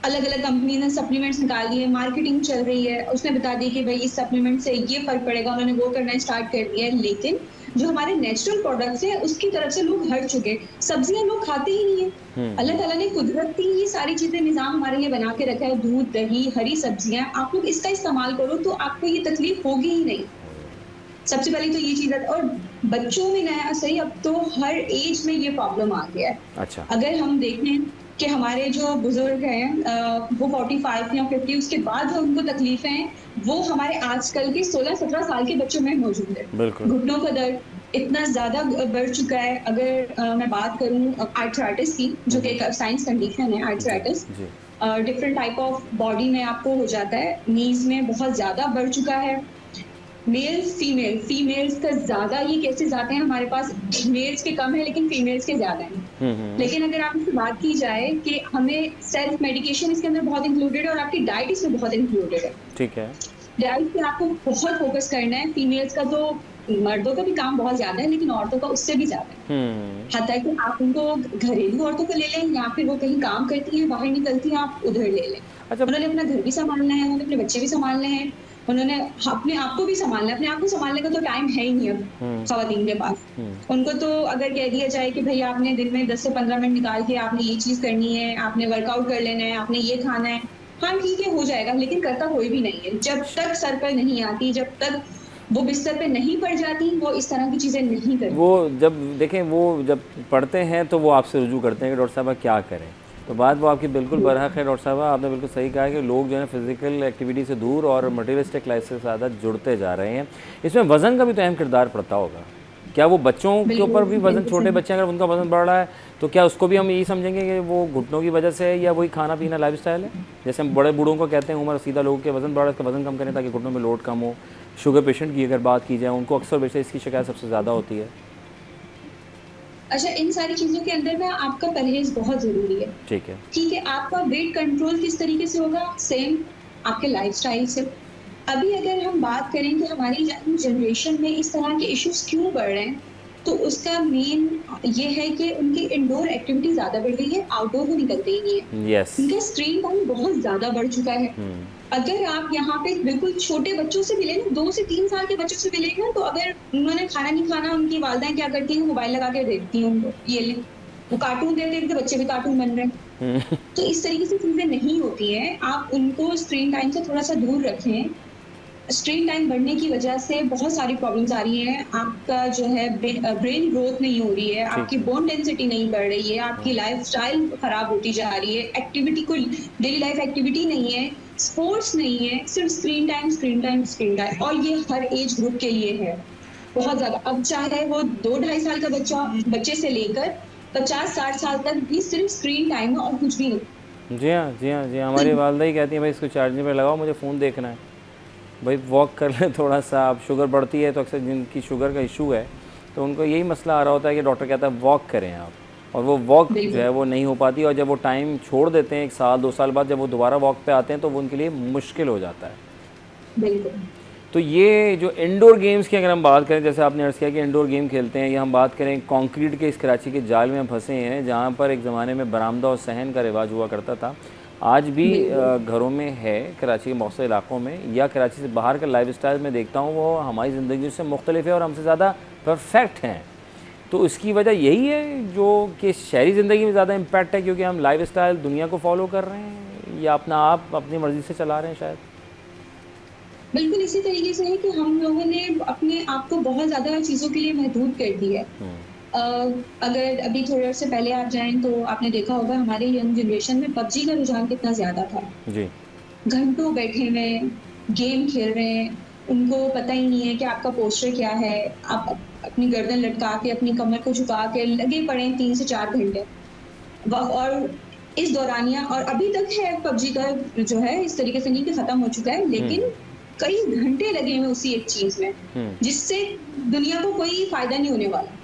अलग-अलग कंपनी ने सप्लीमेंट्स निकाल दिए, मार्केटिंग चल रही है, उसने बता दी कि भाई इस सप्लीमेंट से ये फ़र्क पड़ेगा, उन्होंने वो करना स्टार्ट कर दिया है। लेकिन जो हमारे नेचुरल प्रोडक्ट्स हैं, उसकी तरफ से लोग हट चुके हैं। सब्जियाँ लोग खाते ही नहीं हैं। अल्लाह ताला ने कुदरती ये सारी चीज़ें निज़ाम हमारे लिए बना के रखा है, दूध, दही, हरी सब्जियाँ, आप लोग इसका इस्तेमाल करो तो आपको ये तकलीफ होगी ही नहीं। सबसे पहले तो ये चीज़ है। और बच्चों में नया सही, अब तो हर एज में ये प्रॉब्लम आ गया है। अच्छा। अगर हम देखें कि हमारे जो बुजुर्ग हैं वो 45 या 50, उसके बाद जो उनको तकलीफें हैं वो हमारे आजकल के 16-17 साल के बच्चों में मौजूद है। बिल्कुल। घुटनों का दर्द इतना ज्यादा बढ़ चुका है। अगर मैं बात करूं आर्थराइटिस की, जो कि एक साइंस कंडीशन है, आर्थराइटिस जी। डिफरेंट टाइप ऑफ बॉडी में आपको हो जाता है, नीज में बहुत ज्यादा बढ़ चुका है। मेल्स फीमेल्स का ज्यादा ये केसेस आते हैं हमारे पास। मेल्स के कम है लेकिन फीमेल्स के ज्यादा हैं। लेकिन अगर आप इससे बात की जाए कि हमें सेल्फ मेडिकेशन इसके अंदर बहुत इंक्लूडेड है और आपकी डाइट इसमें बहुत इंक्लूडेड है। ठीक है। डाइट पे आपको बहुत फोकस करना है। फीमेल्स का तो मर्दों का भी काम बहुत ज्यादा है, लेकिन औरतों का उससे भी ज्यादा है। हाथा कि आप उनको घरेलू औरतों को ले लें या फिर वो कहीं काम करती हैं, बाहर निकलती हैं, आप उधर ले लें। अच्छा। उन्होंने अपना घर भी संभालना है, उन्होंने अपने बच्चे भी संभालने हैं, उन्होंने अपने आप को भी संभालना है। अपने आप को संभालने का तो टाइम है ही नहीं अब खवातीन के पास। उनको तो अगर कह दिया जाए कि भाई आपने दिन में 10 से 15 मिनट निकाल के आपने ये चीज करनी है, आपने वर्कआउट कर लेना है, आपने ये खाना है, हाँ ठीक है हो जाएगा, लेकिन करता कोई भी नहीं है। जब तक सर पर नहीं आती, जब तक वो बिस्तर पे नहीं पड़ जाती, वो इस तरह की चीजें नहीं करती। वो जब देखें, वो जब पढ़ते हैं तो वो आपसे रुजू करते हैं कि डॉक्टर साहबा क्या करें। तो बात वो आपकी बिल्कुल बरहक है डॉक्टर साहबा, आपने बिल्कुल सही कहा कि लोग जो है फिजिकल एक्टिविटी से दूर और मटेरियलिस्टिक लाइफ से ज़्यादा जुड़ते जा रहे हैं। इसमें वज़न का भी तो अहम किरदार पड़ता होगा। क्या वो बच्चों के ऊपर भी वज़न, छोटे बच्चे अगर उनका वज़न बढ़ रहा है तो क्या उसको भी हम यही समझेंगे कि वो घुटनों की वजह से है या वही खाना पीना लाइफस्टाइल है? जैसे हम बड़े बूढ़ों को कहते हैं उम्र सीधा लोगों के वज़न बढ़ रहा है, उसका वज़न कम करें ताकि घुटनों में लोड कम हो। शुगर पेशेंट की अगर बात की जाए, उनको अक्सर वैसे इसकी शिकायत सबसे ज़्यादा होती है। अच्छा, इन सारी चीजों के अंदर में आपका परहेज बहुत जरूरी है। ठीक है। ठीक है, आपका वेट कंट्रोल किस तरीके से होगा? सेम आपके लाइफस्टाइल से। अभी अगर हम बात करें कि हमारी यंग जनरेशन में इस तरह के इश्यूज क्यों बढ़ रहे हैं, तो उसका मेन ये है कि उनकी इंडोर एक्टिविटी ज्यादा बढ़ गई है, आउटडोर वो निकलते ही नहीं है। यस। उनका स्क्रीन टाइम बहुत ज्यादा बढ़ चुका है। अगर आप यहाँ पे बिल्कुल छोटे बच्चों से मिले ना, 2 से 3 साल के बच्चों से मिलेगा, तो अगर उन्होंने खाना नहीं खाना, उनकी वालिदाएं क्या करती हैं, मोबाइल लगा के देती हैं उनको, ये ले, वो कार्टून देते हैं, बच्चे भी कार्टून बन रहे हैं। तो इस तरीके से चीजें नहीं होती हैं। आप उनको स्क्रीन टाइम से थोड़ा सा दूर रखें। स्क्रीन टाइम बढ़ने की वजह से बहुत सारी प्रॉब्लम्स आ रही हैं। आपका जो है ब्रेन ग्रोथ नहीं हो रही है, आपकी बोन डेंसिटी नहीं बढ़ रही है, आपकी लाइफस्टाइल खराब होती जा रही है, एक्टिविटी कोई डेली लाइफ एक्टिविटी नहीं है, स्पोर्ट्स नहीं है, सिर्फ screen time screen time screen time. और ये हर एज ग्रुप के लिए है बहुत ज्यादा। अब चाहे वो 2-2.5 साल का बच्चे से लेकर 50-60 साल तक भी सिर्फ स्क्रीन टाइम है और कुछ भी नहीं। जी हाँ, जी हाँ, जी हाँ। हमारी वालदा ही कहती हैं भाई इसको चार्जिंग पे लगाओ, मुझे फ़ोन देखना है। भाई वॉक कर ले थोड़ा सा। अब शुगर बढ़ती है तो अक्सर जिनकी शुगर का इशू है तो उनको यही मसला आ रहा होता है कि डॉक्टर कहता है वॉक करें आप, और वो वॉक जो है वो नहीं हो पाती। और जब वो टाइम छोड़ देते हैं 1 साल 2 साल बाद, जब वो दोबारा वॉक पे आते हैं तो वो उनके लिए मुश्किल हो जाता है। बिल्कुल। तो ये जो इंडोर गेम्स की अगर हम बात करें, जैसे आपने अर्ज़ किया कि इंडोर गेम खेलते हैं, या हम बात करें कंक्रीट के इस कराची के जाल में हम फंसे हैं जहाँ पर एक ज़माने में बरामदा और सहन का रिवाज हुआ करता था, आज भी घरों में है कराची के बहुत से इलाक़ों में, या कराची से बाहर का लाइफस्टाइल में देखता हूँ वो हमारी ज़िंदगी से मुख्तलिफ है और हमसे ज़्यादा परफेक्ट हैं। तो इसकी वजह यही है जो कि शहरी ज़िंदगी में ज़्यादा इम्पैक्ट है क्योंकि हम लाइफस्टाइल दुनिया को फॉलो कर रहे हैं, या अपना आप अपनी मर्ज़ी से चला रहे हैं शायद। बिल्कुल इसी तरीके से है कि हम लोगों ने अपने आप को बहुत ज़्यादा चीज़ों के लिए महदूद कर दिया है। अगर अभी थोड़े से पहले आप जाएं तो आपने देखा होगा हमारे यंग जनरेशन में पबजी का रुझान कितना ज़्यादा था। जी। घंटों बैठे हुए गेम खेल रहे हैं, उनको पता ही नहीं है कि आपका पोस्चर क्या है। आप अपनी गर्दन लटका के, अपनी कमर को झुका के लगे पड़े 3 से 4 घंटे। और इस दौरानिया, और अभी तक है पबजी का जो है इस तरीके से नहीं कि खत्म हो चुका है, लेकिन कई घंटे लगे हुए उसी एक चीज में, जिससे दुनिया को कोई फायदा नहीं होने वाला,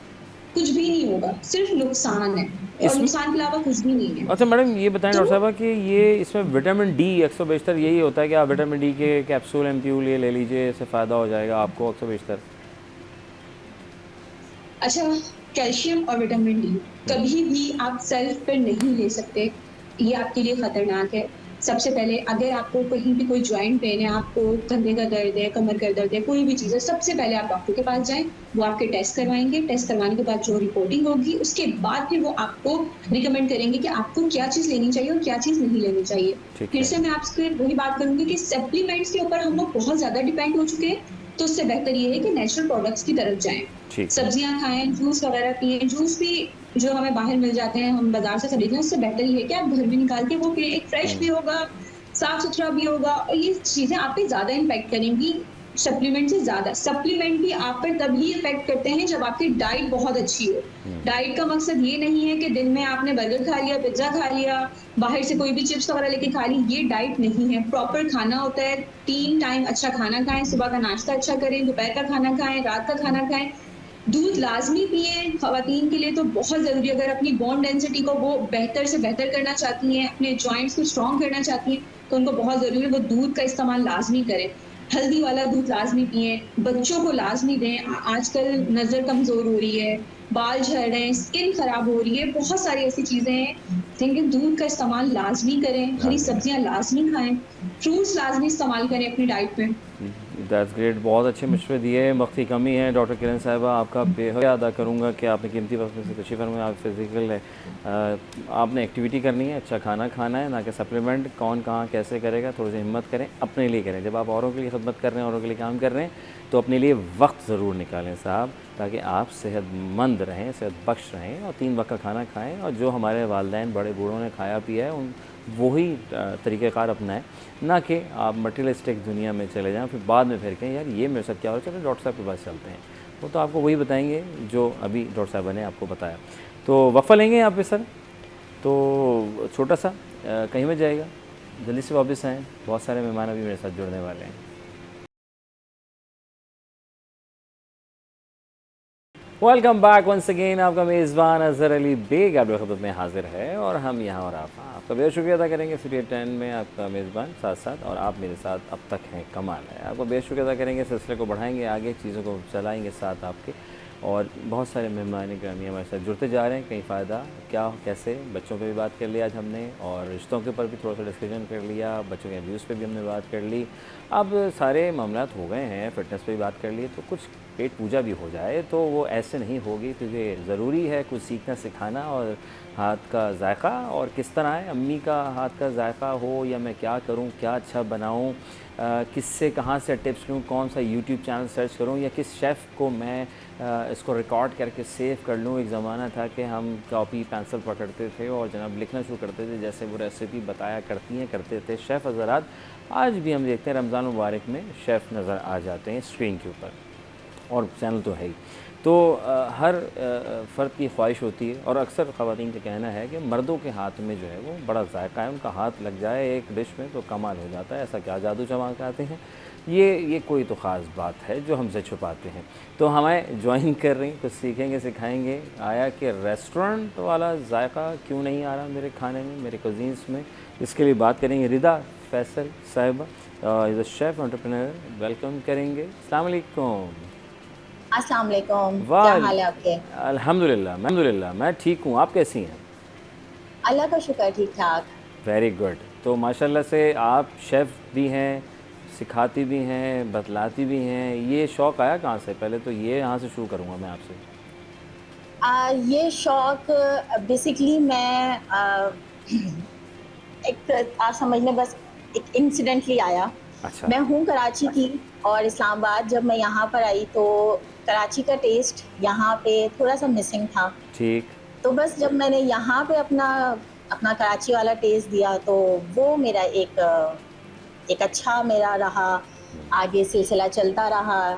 कुछ भी नहीं होगा, सिर्फ नुकसान है और नुकसान के अलावा कुछ भी नहीं है। अच्छा मैडम, ये बताएं डॉक्टर साहब कि ये इसमें विटामिन डी अक्सर बेशतर यही होता है कि आप विटामिन डी के कैप्सूल एम्प्यूल ये ले लीजिए, इससे फ़ायदा हो जाएगा आपको अक्सर बेशतर। अच्छा, कैल्शियम और विटामिन डी कभी भी आप सेल्फ पर नहीं ले सकते, ये आपके लिए खतरनाक है। सबसे पहले अगर आपको कहीं भी कोई जॉइंट पेन है, आपको कंधे का दर्द है, कमर का दर्द है, कोई भी चीज़ है, सबसे पहले आप डॉक्टर के पास जाएं, वो आपके टेस्ट करवाएंगे। टेस्ट करवाने के बाद जो रिपोर्टिंग होगी उसके बाद फिर वो आपको रिकमेंड करेंगे कि आपको क्या चीज़ लेनी चाहिए और क्या चीज़ नहीं लेनी चाहिए। फिर से मैं आपसे वही बात करूंगी कि सप्लीमेंट्स के ऊपर हम लोग बहुत ज़्यादा डिपेंड हो चुके हैं, तो उससे बेहतर ये है कि नेचुरल प्रोडक्ट्स की तरफ जाएं, सब्जियां खाएं, जूस वगैरह पिए। जूस भी जो हमें बाहर मिल जाते हैं, हम बाजार से खरीदते हैं, उससे बेहतर ये है कि आप घर में निकाल के वो पिए। एक फ्रेश भी होगा, साफ सुथरा भी होगा, और ये चीजें आप पे ज्यादा इम्पैक्ट करेंगी सप्लीमेंट से ज्यादा। सप्लीमेंट भी आप पर तभी इफेक्ट करते हैं जब आपकी डाइट बहुत अच्छी हो। डाइट का मकसद ये नहीं है कि दिन में आपने बर्गर खा लिया, पिज्जा खा लिया, बाहर से कोई भी चिप्स वगैरह लेके खा ली, ये डाइट नहीं है। प्रॉपर खाना होता है, 3 टाइम अच्छा खाना खाएं, सुबह का नाश्ता अच्छा करें, दोपहर का खाना खाएं, रात का खाना खाएं। दूध लाजमी पिए, खवातीन के लिए तो बहुत ज़रूरी। अगर अपनी बोन डेंसिटी को वो बेहतर से बेहतर करना चाहती हैं, अपने जॉइंट्स को स्ट्रॉन्ग करना चाहती हैं, तो उनको बहुत ज़रूरी है वो दूध का इस्तेमाल लाजमी करें। हल्दी वाला दूध लाजमी पिए, बच्चों को लाजमी दें। आजकल नज़र कमज़ोर हो रही है, बाल झड़ रहे हैं, स्किन खराब हो रही है, बहुत सारी ऐसी चीज़ें हैं। लेकिन दूध का इस्तेमाल लाजमी करें, हरी लाजमी है। सब्जियाँ लाजमी खाएँ, फ्रूट्स लाजमी इस्तेमाल करें अपनी डाइट में। दैट्स ग्रेट, बहुत अच्छे मशवरे दिए। वक्त की कमी है डॉक्टर किरण साहिबा, आपका बेहद अदा करूँगा कि आपने कीमती वक्त में से तशरीफ़ फरमाया। आप फिज़िकल है, आपने एक्टिविटी करनी है, अच्छा खाना खाना है, ना कि सप्लीमेंट। कौन कहाँ कैसे करेगा, थोड़ी सी हिम्मत करें, अपने लिए करें। जब आप औरों के लिए खिदमत कर रहे हैं, औरों के लिए काम कर रहे हैं, तो अपने लिए वक्त ज़रूर निकालें साहब, ताकि आप सेहतमंद रहें, सेहत बख्श रहें और 3 वक्त का खाना खाएँ। और जो हमारे वालिदैन बड़े बूढ़ों ने खाया पिया है, उन वही तरीक़ेकार अपनाएं, ना कि आप मटीरियलिस्टिक दुनिया में चले जाएं, फिर बाद में फिर कहें यार ये मेरे साथ क्या हो रहा है, चलो डॉक्टर साहब के पास चलते हैं। वो तो आपको वही बताएंगे जो अभी डॉक्टर साहब ने आपको बताया। तो वक्फ़ा लेंगे यहाँ पे सर, तो छोटा सा कहीं में जाएगा, जल्दी से वापस आएँ, बहुत सारे मेहमान अभी मेरे साथ जुड़ने वाले हैं। वेलकम बैक वंस अगेन, आपका मेज़बान अज़हर अली बेग आपकी खिदमत में हाजिर है, और हम यहाँ और आपका बेहद शुक्रिया अदा करेंगे। सीरियल 10 में आपका मेज़बान साथ साथ, और आप मेरे साथ अब तक हैं, कमाल है। आपको बेहद शुक्रिया अदा करेंगे, सिलसिले को बढ़ाएंगे आगे, चीज़ों को चलाएंगे साथ आपके, और बहुत सारे मेहमान ग्रामी हमारे साथ जुड़ते जा रहे हैं। कहीं फ़ायदा क्या कैसे, बच्चों पे भी बात कर लिया आज हमने, और रिश्तों के ऊपर भी थोड़ा सा डिस्कशन कर लिया, बच्चों के अब्यूज़ पे भी हमने बात कर ली। अब सारे मामलात हो गए हैं, फ़िटनेस पे भी बात कर ली, तो कुछ पेट पूजा भी हो जाए तो वो ऐसे नहीं होगी, क्योंकि ज़रूरी है कुछ सीखना सिखाना, और हाथ का जायक़ा, और किस तरह है अम्मी का हाथ का जायक़ा हो, या मैं क्या करूं, क्या अच्छा बनाऊं, किससे कहाँ से टिप्स लूँ, कौन सा यूट्यूब चैनल सर्च करूँ, या किस शेफ़ को मैं इसको रिकॉर्ड करके सेव कर लूँ। एक ज़माना था कि हम कॉपी पेंसिल पकड़ते थे और जनाब लिखना शुरू करते थे, जैसे वो रेसिपी बताया करते थे शेफ़ हज़रात। आज भी हम देखते हैं रमज़ान मुबारक में शेफ़ नज़र आ जाते हैं स्क्रीन के ऊपर, और चैनल तो है ही। तो हर फ़र्द की ख्वाहिश होती है, और अक्सर ख़वातीन का कहना है कि मर्दों के हाथ में जो है वो बड़ा जायका है, उनका हाथ लग जाए एक डिश में तो कमाल हो जाता है, ऐसा क्या जादू चमकाते हैं। ये कोई तो ख़ास बात है जो हमसे छुपाते हैं। तो हमें ज्वाइन कर रही, कुछ सीखेंगे सिखाएंगे। आया कि रेस्टोरेंट वाला जायका क्यों नहीं आ रहा मेरे खाने में, मेरे कुज़ीन्स में, इसके लिए बात करेंगे। रिदा फैसल साहिबा is a chef entrepreneur, welcome करेंगे। अस्सलाम वालेकुम। अस्सलाम वालेकुम, क्या वाह, हाल है आपके? अल्हम्दुलिल्लाह मैं ठीक हूँ, आप कैसी हैं? अल्लाह का शुक्र ठीक ठाक। Very good. तो माशाल्लाह से आप शेफ़ भी हैं, सिखाती भी हैं, बतलाती भी हैं, ये शौक़ आया कहाँ से? पहले तो ये यहाँ से शुरू करूँगा मैं आपसे। ये शौक़ बेसिकली मैं एक आप समझ लें बस एक इंसिडेंटली आया। अच्छा। मैं हूँ कराची की, और इस्लामाबाद जब मैं यहाँ पर आई तो कराची का टेस्ट यहाँ पे थोड़ा-सा मिसिंग था। ठीक। तो बस जब मैंने यहाँ पे अपना अपना कराची वाला टेस्ट दिया, तो वो मेरा एक अच्छा मेरा रहा, आगे सिलसिला चलता रहा।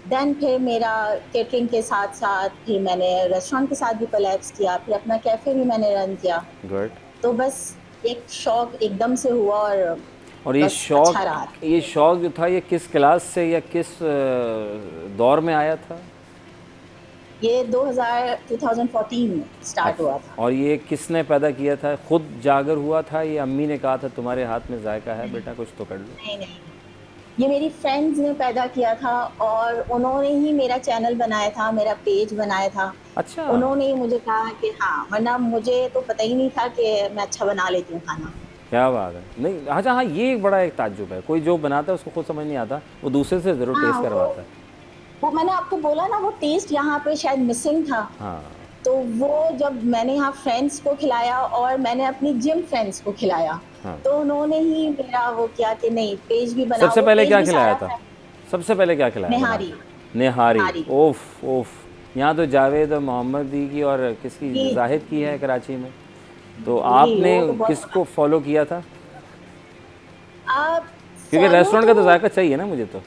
देन फिर मेरा केटरिंग के साथ-साथ फिर मैंने रेस्टोरेंट के साथ भी कोलैब्स किया, फिर अपना कैफ़े भी मैंने रन किया। गुड। तो बस एक शौक़ एकदम से हुआ, और ये बस अच्छा रहा। शौक़ जो था, ये किस क्लास से या किस दौर में आया था? ये 2014 में स्टार्ट हुआ था। और ये किसने पैदा किया था? खुद जागर हुआ था, या अम्मी ने कहा था तुम्हारे हाथ में जायका है बेटा, कुछ तो कर लो? नहीं, ये मेरी फ्रेंड्स ने पैदा किया था, और उन्होंने ही मेरा चैनल बनाया था, मेरा पेज बनाया था। अच्छा। उन्होंने ही मुझे कहा कि हाँ, वरना मुझे तो पता ही नहीं था कि मैं अच्छा बना लेती हूँ खाना। क्या बात है। नहीं, अच्छा हाँ, ये एक बड़ा एक ताज्जुब है, कोई जो बनाता है उसको खुद समझ नहीं आता, वो दूसरे से ज़रूर हाँ, टेस्ट करवाता है। वो मैंने आपको बोला ना, वो टेस्ट यहाँ पे शायद मिसिंग था। हाँ। तो वो जब मैंने यहाँ फ्रेंड्स को खिलाया, और मैंने अपनी जिम फ्रेंड्स को खिलाया, हाँ। तो उन्होंने ही मेरा वो किया कि नहीं, पेज भी बनाओ। सबसे पहले पेज क्या भी खिलाया सारा था? सबसे पहले क्या खिलाया? निहारी। निहारी। निहारी। ओफ ओफ। यहाँ तो जावेद और मोहम्मद दी की और किसकी, जी, जाहिद की है कराची में। तो जी, आपने वो तो बहुत किसको फॉलो किया था? आप क्योंकि फॉलो रेस्टोरेंट का तो तो जायका चाहिए ना मुझे तो।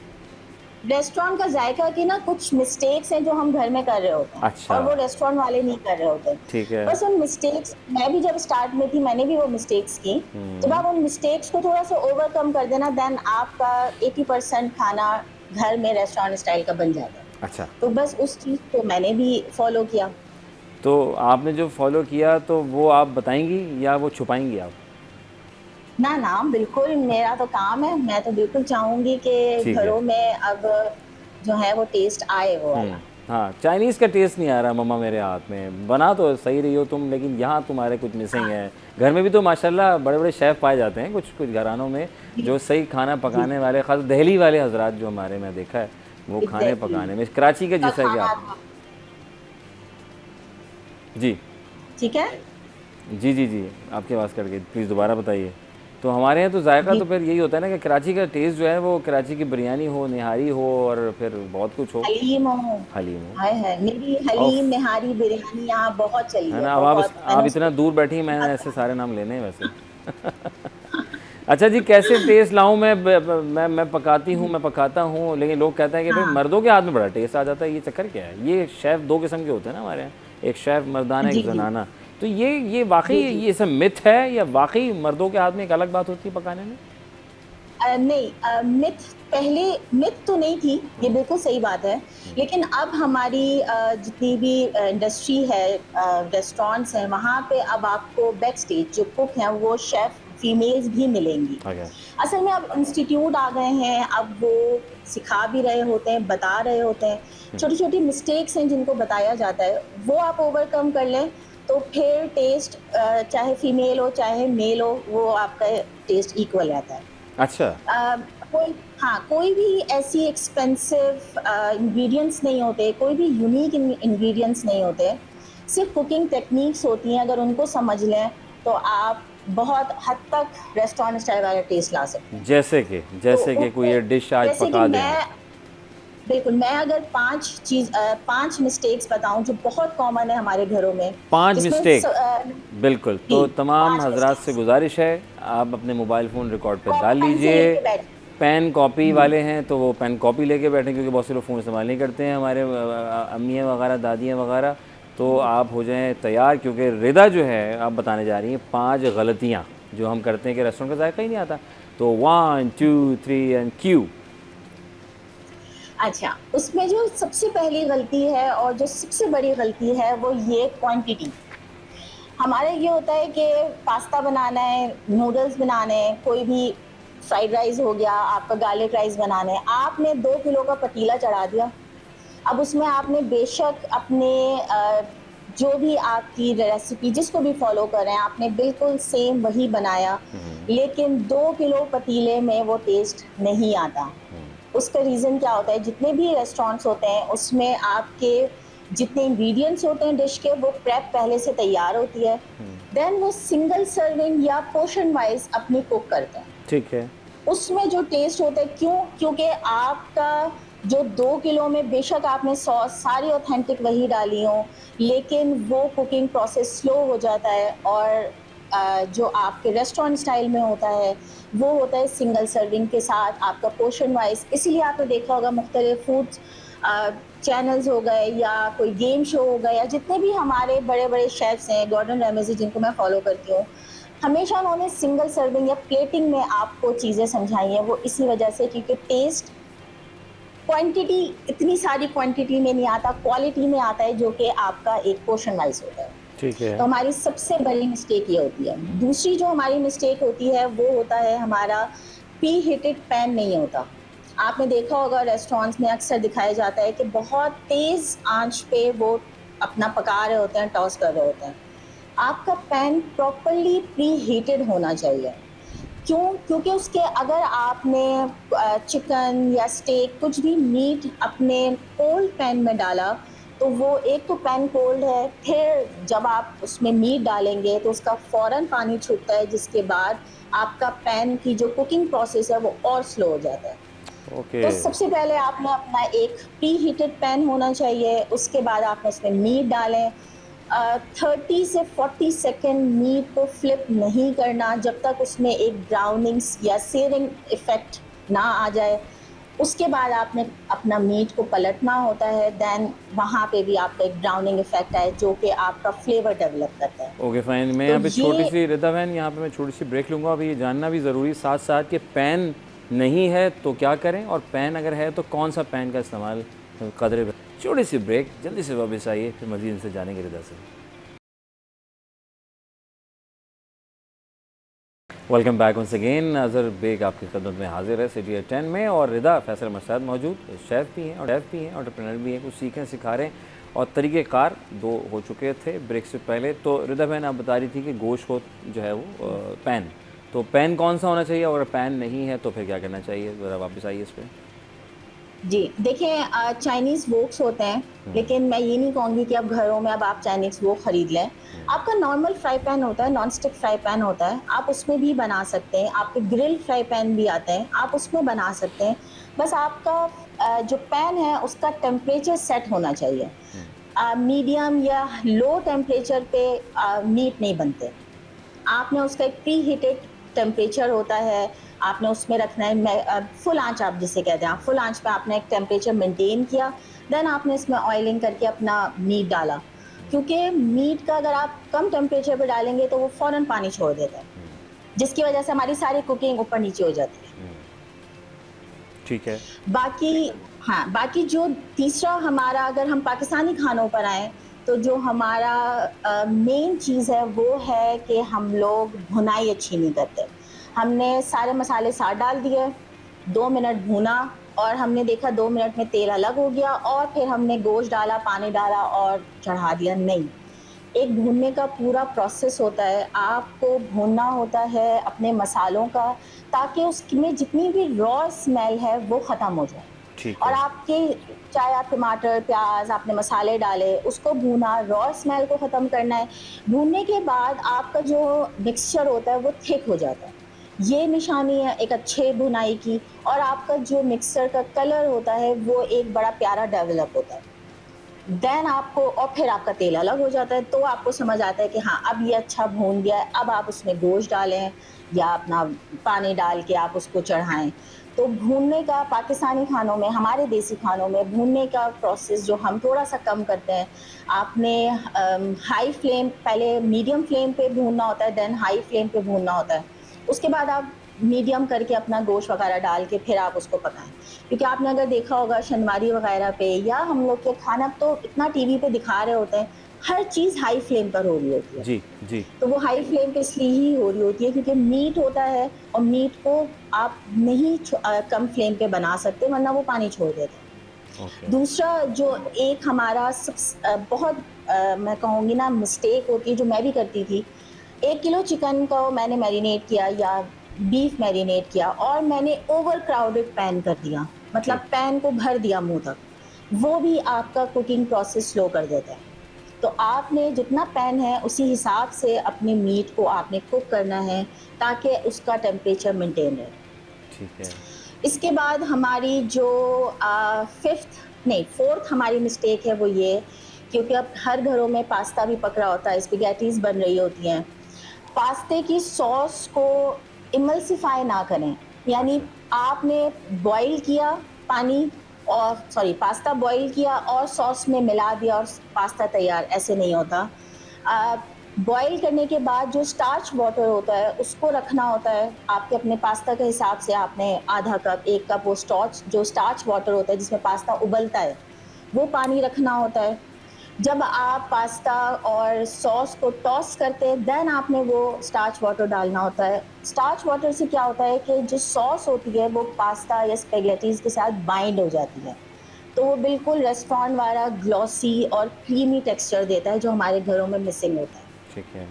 रेस्टोरेंट का जायका की ना कुछ मिस्टेक्स हैं जो हम घर में कर रहे होते हैं, अच्छा। और वो रेस्टोरेंट वाले नहीं कर रहे होते। ठीक है। बस उन मिस्टेक्स, मैं भी जब स्टार्ट में थी मैंने भी वो मिस्टेक्स की। जब आप उन मिस्टेक्स को थोड़ा सा ओवरकम कर देना, देन आपका 80% खाना घर में रेस्टोरेंट स्टाइल का बन जाता है। अच्छा। तो बस उस चीज़ को मैंने भी फॉलो किया। तो आपने जो फॉलो किया तो वो आप बताएंगी या वो छुपाएंगी आप? ना बिल्कुल, मेरा तो काम है, मैं तो बिल्कुल चाहूंगी कि ठीक है। घरों में अब जो है वो टेस्ट आए वो वाला। हाँ, चाइनीज़ का टेस्ट नहीं आ रहा मम्मा मेरे हाथ में। बना तो सही रही हो तुम, लेकिन यहाँ तुम्हारे कुछ मिसिंग है। घर में भी तो माशाल्लाह बड़े बड़े शेफ़ पाए जाते हैं कुछ कुछ घरानों में, जो सही खाना जी, पकाने वाले, ख़ास दिल्ली वाले हजरात जो हमारे में देखा है, वो खाने एग्जैक्टली। पकाने में। कराची का का जैसा है कि खाना आप। जी ठीक है। जी जी जी, आपकी आवाज़ कट गई, प्लीज़ दोबारा बताइए। तो हमारे यहाँ तो जायका जी, तो फिर यही होता है ना कि कराची का टेस्ट जो है वो कराची की बिरयानी हो, निहारी हो और फिर बहुत कुछ हो, हलीम हो, हलीम हो। हाय हाय, मेरी और हलीम निहारी बिरयानी यहाँ बहुत चली है है, ना, अब बहुत। मैंने आप उसको इतना दूर बैठी हैं, मैंने बहुत ऐसे बनाया। सारे नाम लेने हैं वैसे। अच्छा जी, कैसे टेस्ट लाऊं मैं? मैं पकाती हूँ, मैं पकाता हूँ, लेकिन लोग कहते हैं कि भाई हाँ, मर्दों के हाथ में बड़ा टेस्ट आ जाता है, ये चक्कर क्या है? ये शेफ़ दो किस्म के होते हैं ना हमारे यहाँ, एक शेफ़ मर्दाना, एक जी जी जनाना। तो ये वाकई जी जी। ये सब मिथ है या वाकई मर्दों के हाथ में एक अलग बात होती है पकाने में? नहीं, मिथ, पहले मिथ तो नहीं थी, ये बिल्कुल सही बात है। लेकिन अब हमारी जितनी भी इंडस्ट्री है, रेस्टोरेंट्स हैं, वहाँ पे अब आपको बैक स्टेज जो कुक हैं वो शेफ फीमेल्स भी मिलेंगी। ओके। असल में अब इंस्टीट्यूट आ गए हैं, अब वो सिखा भी रहे होते हैं, बता रहे होते हैं। छोटी छोटी मिस्टेक्स हैं जिनको बताया जाता है, वो आप ओवरकम कर लें तो फिर टेस्ट, चाहे फीमेल हो चाहे मेल हो, वो आपका टेस्ट इक्वल रहता है। अच्छा। अ, कोई, हाँ, कोई भी ऐसी एक्सपेंसिव इंग्रेडिएंट्स नहीं होते, कोई भी यूनिक इंग्रेडिएंट्स नहीं होते। सिर्फ कुकिंग टेक्निक्स होती हैं, अगर उनको समझ लें तो आप बहुत हद तक रेस्टोरेंट स्टाइल वाला टेस्ट ला सकते हैं। तो जैसे कि कोई उसमें ये डिश आज जैसे कि पका दें आप। मैं अगर 5 मिस्टेक्स बताऊं जो बहुत कॉमन है हमारे घरों में, 5 जिसमें मिस्टेक, बिल्कुल। जी, तो तमाम 5 हजरात से मिस्टेक्स गुजारिश है, आप अपने मोबाइल फ़ोन रिकॉर्ड पे को आप डाल पेन से लीजिए। लेके बैठ। पेन कॉपी जी वाले हैं तो वो पेन कॉपी लेके बैठें, क्योंकि बहुत से लोग फ़ोन इस्तेमाल नहीं करते हैं, हमारे अम्मियाँ वगैरह, दादियाँ वगैरह। तो आप हो जाएं तैयार, क्योंकि रिदा जो है आप बताने जा रही हैं 5 गलतियाँ जो हम करते हैं कि रेस्टोरेंट का जायका ही नहीं आता। तो 1 2 3 एंड क्यू। अच्छा, उसमें जो सबसे पहली गलती है और जो सबसे बड़ी गलती है वो ये क्वांटिटी। हमारा ये होता है कि पास्ता बनाना है, नूडल्स बनाने हैं, कोई भी फ्राइड राइस हो गया, आपका गार्लिक राइस बनाना है, आपने 2 किलो का पतीला चढ़ा दिया। अब उसमें आपने बेशक अपने जो भी आपकी रेसिपी जिसको भी फॉलो कर रहे हैं, आपने बिल्कुल सेम वही बनाया, लेकिन 2 किलो पतीले में वो टेस्ट नहीं आता। उसका रीज़न क्या होता है, जितने भी रेस्टोरेंट्स होते हैं उसमें आपके जितने इंग्रेडिएंट्स होते हैं डिश के, वो प्रेप पहले से तैयार होती है। देन वो सिंगल सर्विंग या पोर्शन वाइज अपनी कुक करते हैं। ठीक है। उसमें जो टेस्ट होता है, क्यों? क्योंकि आपका जो 2 किलो में बेशक आपने सॉस सारी ऑथेंटिक वही डाली हो, लेकिन वो कुकिंग प्रोसेस स्लो हो जाता है। और जो आपके रेस्टोरेंट स्टाइल में होता है वो होता है सिंगल सर्विंग के साथ आपका पोर्शन वाइज। इसीलिए आपने देखा होगा मुख्तलिफ फूड चैनल्स हो गए या कोई गेम शो हो गया, या जितने भी हमारे बड़े बड़े शेफ्स हैं, गॉर्डन रैमेजी जिनको मैं फॉलो करती हूँ, हमेशा उन्होंने सिंगल सर्विंग या प्लेटिंग में आपको चीज़ें समझाई हैं। वो इसी वजह से क्योंकि टेस्ट क्वांटिटी, इतनी सारी क्वांटिटी में नहीं आता, क्वालिटी में आता है, जो कि आपका एक पोर्शन वाइज होता है। ठीक है। तो हमारी सबसे बड़ी मिस्टेक ये होती है। दूसरी जो हमारी मिस्टेक होती है वो होता है हमारा प्री हीटेड पैन नहीं होता। आपने देखा होगा रेस्टोरेंट्स में अक्सर दिखाया जाता है कि बहुत तेज़ आंच पे वो अपना पका रहे होते हैं, टॉस कर रहे होते हैं। आपका पैन प्रॉपर्ली प्री हीटेड होना चाहिए। क्यों? क्योंकि उसके अगर आपने चिकन या स्टेक कुछ भी मीट अपने कोल्ड पैन में डाला, तो वो एक तो पैन कोल्ड है, फिर जब आप उसमें मीट डालेंगे तो उसका फ़ौरन पानी छूटता है, जिसके बाद आपका पैन की जो कुकिंग प्रोसेस है वो और स्लो हो जाता है। ओके। तो सबसे पहले आपने अपना एक प्री हीटेड पैन होना चाहिए, उसके बाद आपने उसमें मीट डालें। 30 से 40 सेकेंड मीट को फ्लिप नहीं करना जब तक उसमें एक ब्राउनिंग्स या सेरिंग इफेक्ट ना आ जाए। उसके बाद आपने अपना मीट को पलटना होता है, देन वहाँ पे भी आपका एक ब्राउनिंग इफेक्ट आए जो कि आपका फ्लेवर डेवलप करता है। ओके फाइन, मैं तो यहाँ पे छोटी ये सी रिदा बहन, यहाँ पे मैं छोटी सी ब्रेक लूँगा। अभी ये जानना भी ज़रूरी साथ साथ कि पैन नहीं है तो क्या करें, और पैन अगर है तो कौन सा पैन का इस्तेमाल कदरे। छोटी सी ब्रेक, जल्दी से वापस आइए, फिर मज़ीद इनसे जानेंगे रिदा से। Welcome back once again. Azhar Baig आपकी खिदमत में हाजिर है सिटी 10 में, और रिदा फैसल मर्साद मौजूद, शेफ़ भी हैं, एंटरप्रेन्योर भी हैं, कुछ सीखें सिखा रहे हैं और तरीक़ेकार दो हो चुके थे ब्रेक से पहले। तो रिदा बहन आप बता रही थी कि गोश्त को जो है वो पैन, तो पैन कौन सा होना चाहिए, और अगर पैन नहीं है तो फिर क्या करना चाहिए, ज़रा वापस आइए इस पर। जी देखिए, चाइनीज़ वोक्स होते हैं, लेकिन मैं ये नहीं कहूँगी कि अब घरों में अब आप चाइनीज़ वोक खरीद लें। आपका नॉर्मल फ्राई पैन होता है, नॉन स्टिक फ्राई पैन होता है, आप उसमें भी बना सकते हैं। आपके ग्रिल फ्राई पैन भी आते हैं, आप उसमें बना सकते हैं। बस आपका जो पैन है उसका टेम्परेचर सेट होना चाहिए। मीडियम या लो टेम्परेचर पे मीट नहीं बनते। आपने उसका एक प्री हीटेड टेम्परेचर होता है, आपने उसमें रखना है फुल आंच, आप जिसे कहते हैं फुल आंच पे आपने एक टेम्परेचर मेंटेन किया, देन आपने इसमें ऑयलिंग करके अपना मीट डाला। क्योंकि मीट का अगर आप कम टेम्परेचर पे डालेंगे तो वो फ़ौरन पानी छोड़ देता है, जिसकी वजह से हमारी सारी कुकिंग ऊपर नीचे हो जाती है। ठीक है। बाकी हाँ, बाकी जो तीसरा हमारा, अगर हम पाकिस्तानी खानों पर आएँ, तो जो हमारा मेन चीज़ है वो है कि हम लोग भुनाई अच्छी नहीं करते। हमने सारे मसाले साथ डाल दिए, 2 मिनट भूना और हमने देखा 2 मिनट में तेल अलग हो गया और फिर हमने गोश्त डाला, पानी डाला और चढ़ा दिया, नहीं। एक भूनने का पूरा प्रोसेस होता है, आपको भूनना होता है अपने मसालों का, ताकि उसमें जितनी भी रॉ स्मेल है वो ख़त्म हो जाए। ठीक और है। आपके चाहे आप टमाटर, प्याज़, आपने मसाले डाले, उसको भूना, रॉ स्मेल को ख़त्म करना है। भूनने के बाद आपका जो मिक्सचर होता है वो थिक हो जाता है। ये निशानी है एक अच्छे भुनाई की, और आपका जो मिक्सचर का कलर होता है वो एक बड़ा प्यारा डेवलप होता है। देन आपको, और फिर आपका तेल अलग हो जाता है, तो आपको समझ आता है कि हाँ, अब ये अच्छा भून गया है। अब आप उसमें गोश्त डालें या अपना पानी डाल के आप उसको चढ़ाएँ। तो भूनने का पाकिस्तानी खानों में, हमारे देसी खानों में भूनने का प्रोसेस जो हम थोड़ा-सा कम करते हैं, आपने हाई फ्लेम, पहले मीडियम फ्लेम पे भूनना होता है, देन हाई फ्लेम पे भूनना होता है। उसके बाद आप मीडियम करके अपना गोश्त वगैरह डाल के फिर आप उसको पकाएँ। क्योंकि आपने अगर देखा होगा शनिवारी वगैरह पे, या हम लोग के खाना तो इतना टीवी पे दिखा रहे होते हैं, हर चीज़ हाई फ्लेम पर हो रही होती है। जी जी। तो वो हाई फ्लेम पे इसलिए ही हो रही होती है क्योंकि मीट होता है, और मीट को आप नहीं कम फ्लेम पे बना सकते, वरना वो पानी छोड़ देता है। ओके। दूसरा जो एक हमारा बहुत मैं कहूँगी ना मिस्टेक होती है, जो मैं भी करती थी, 1 किलो चिकन को मैंने मैरिनेट किया या बीफ मैरिनेट किया, और मैंने ओवर क्राउडेड पैन कर दिया, मतलब ठीक। पैन को भर दिया मुँह तक। वो भी आपका कुकिंग प्रोसेस स्लो कर देता है। तो आपने जितना पैन है उसी हिसाब से अपने मीट को आपने कुक करना है, ताकि उसका टेम्परेचर मेंटेन रहे। ठीक है। इसके बाद हमारी जो फोर्थ हमारी मिस्टेक है वो ये, क्योंकि अब हर घरों में पास्ता भी पक रहा होता है, स्पैघेटीज़ बन रही होती हैं। पास्ते की सॉस को इमल्सिफाई ना करें, यानी आपने बॉईल किया पानी, और पास्ता बॉईल किया और सॉस में मिला दिया और पास्ता तैयार, ऐसे नहीं होता। बॉईल करने के बाद जो स्टार्च वाटर होता है उसको रखना होता है, आपके अपने पास्ता के हिसाब से आपने आधा कप, 1 कप वो स्टार्च वाटर होता है जिसमें पास्ता उबलता है, वो पानी रखना होता है। जब आप पास्ता और सॉस को टॉस करते हैं, देन आपने वो स्टार्च वाटर डालना होता है। स्टार्च वाटर से क्या होता है कि जो सॉस होती है वो पास्ता या स्पैघेटीज़ के साथ बाइंड हो जाती है, तो वो बिल्कुल रेस्टोरेंट वाला ग्लॉसी और क्रीमी टेक्सचर देता है, जो हमारे घरों में मिसिंग होता है। ठीक है।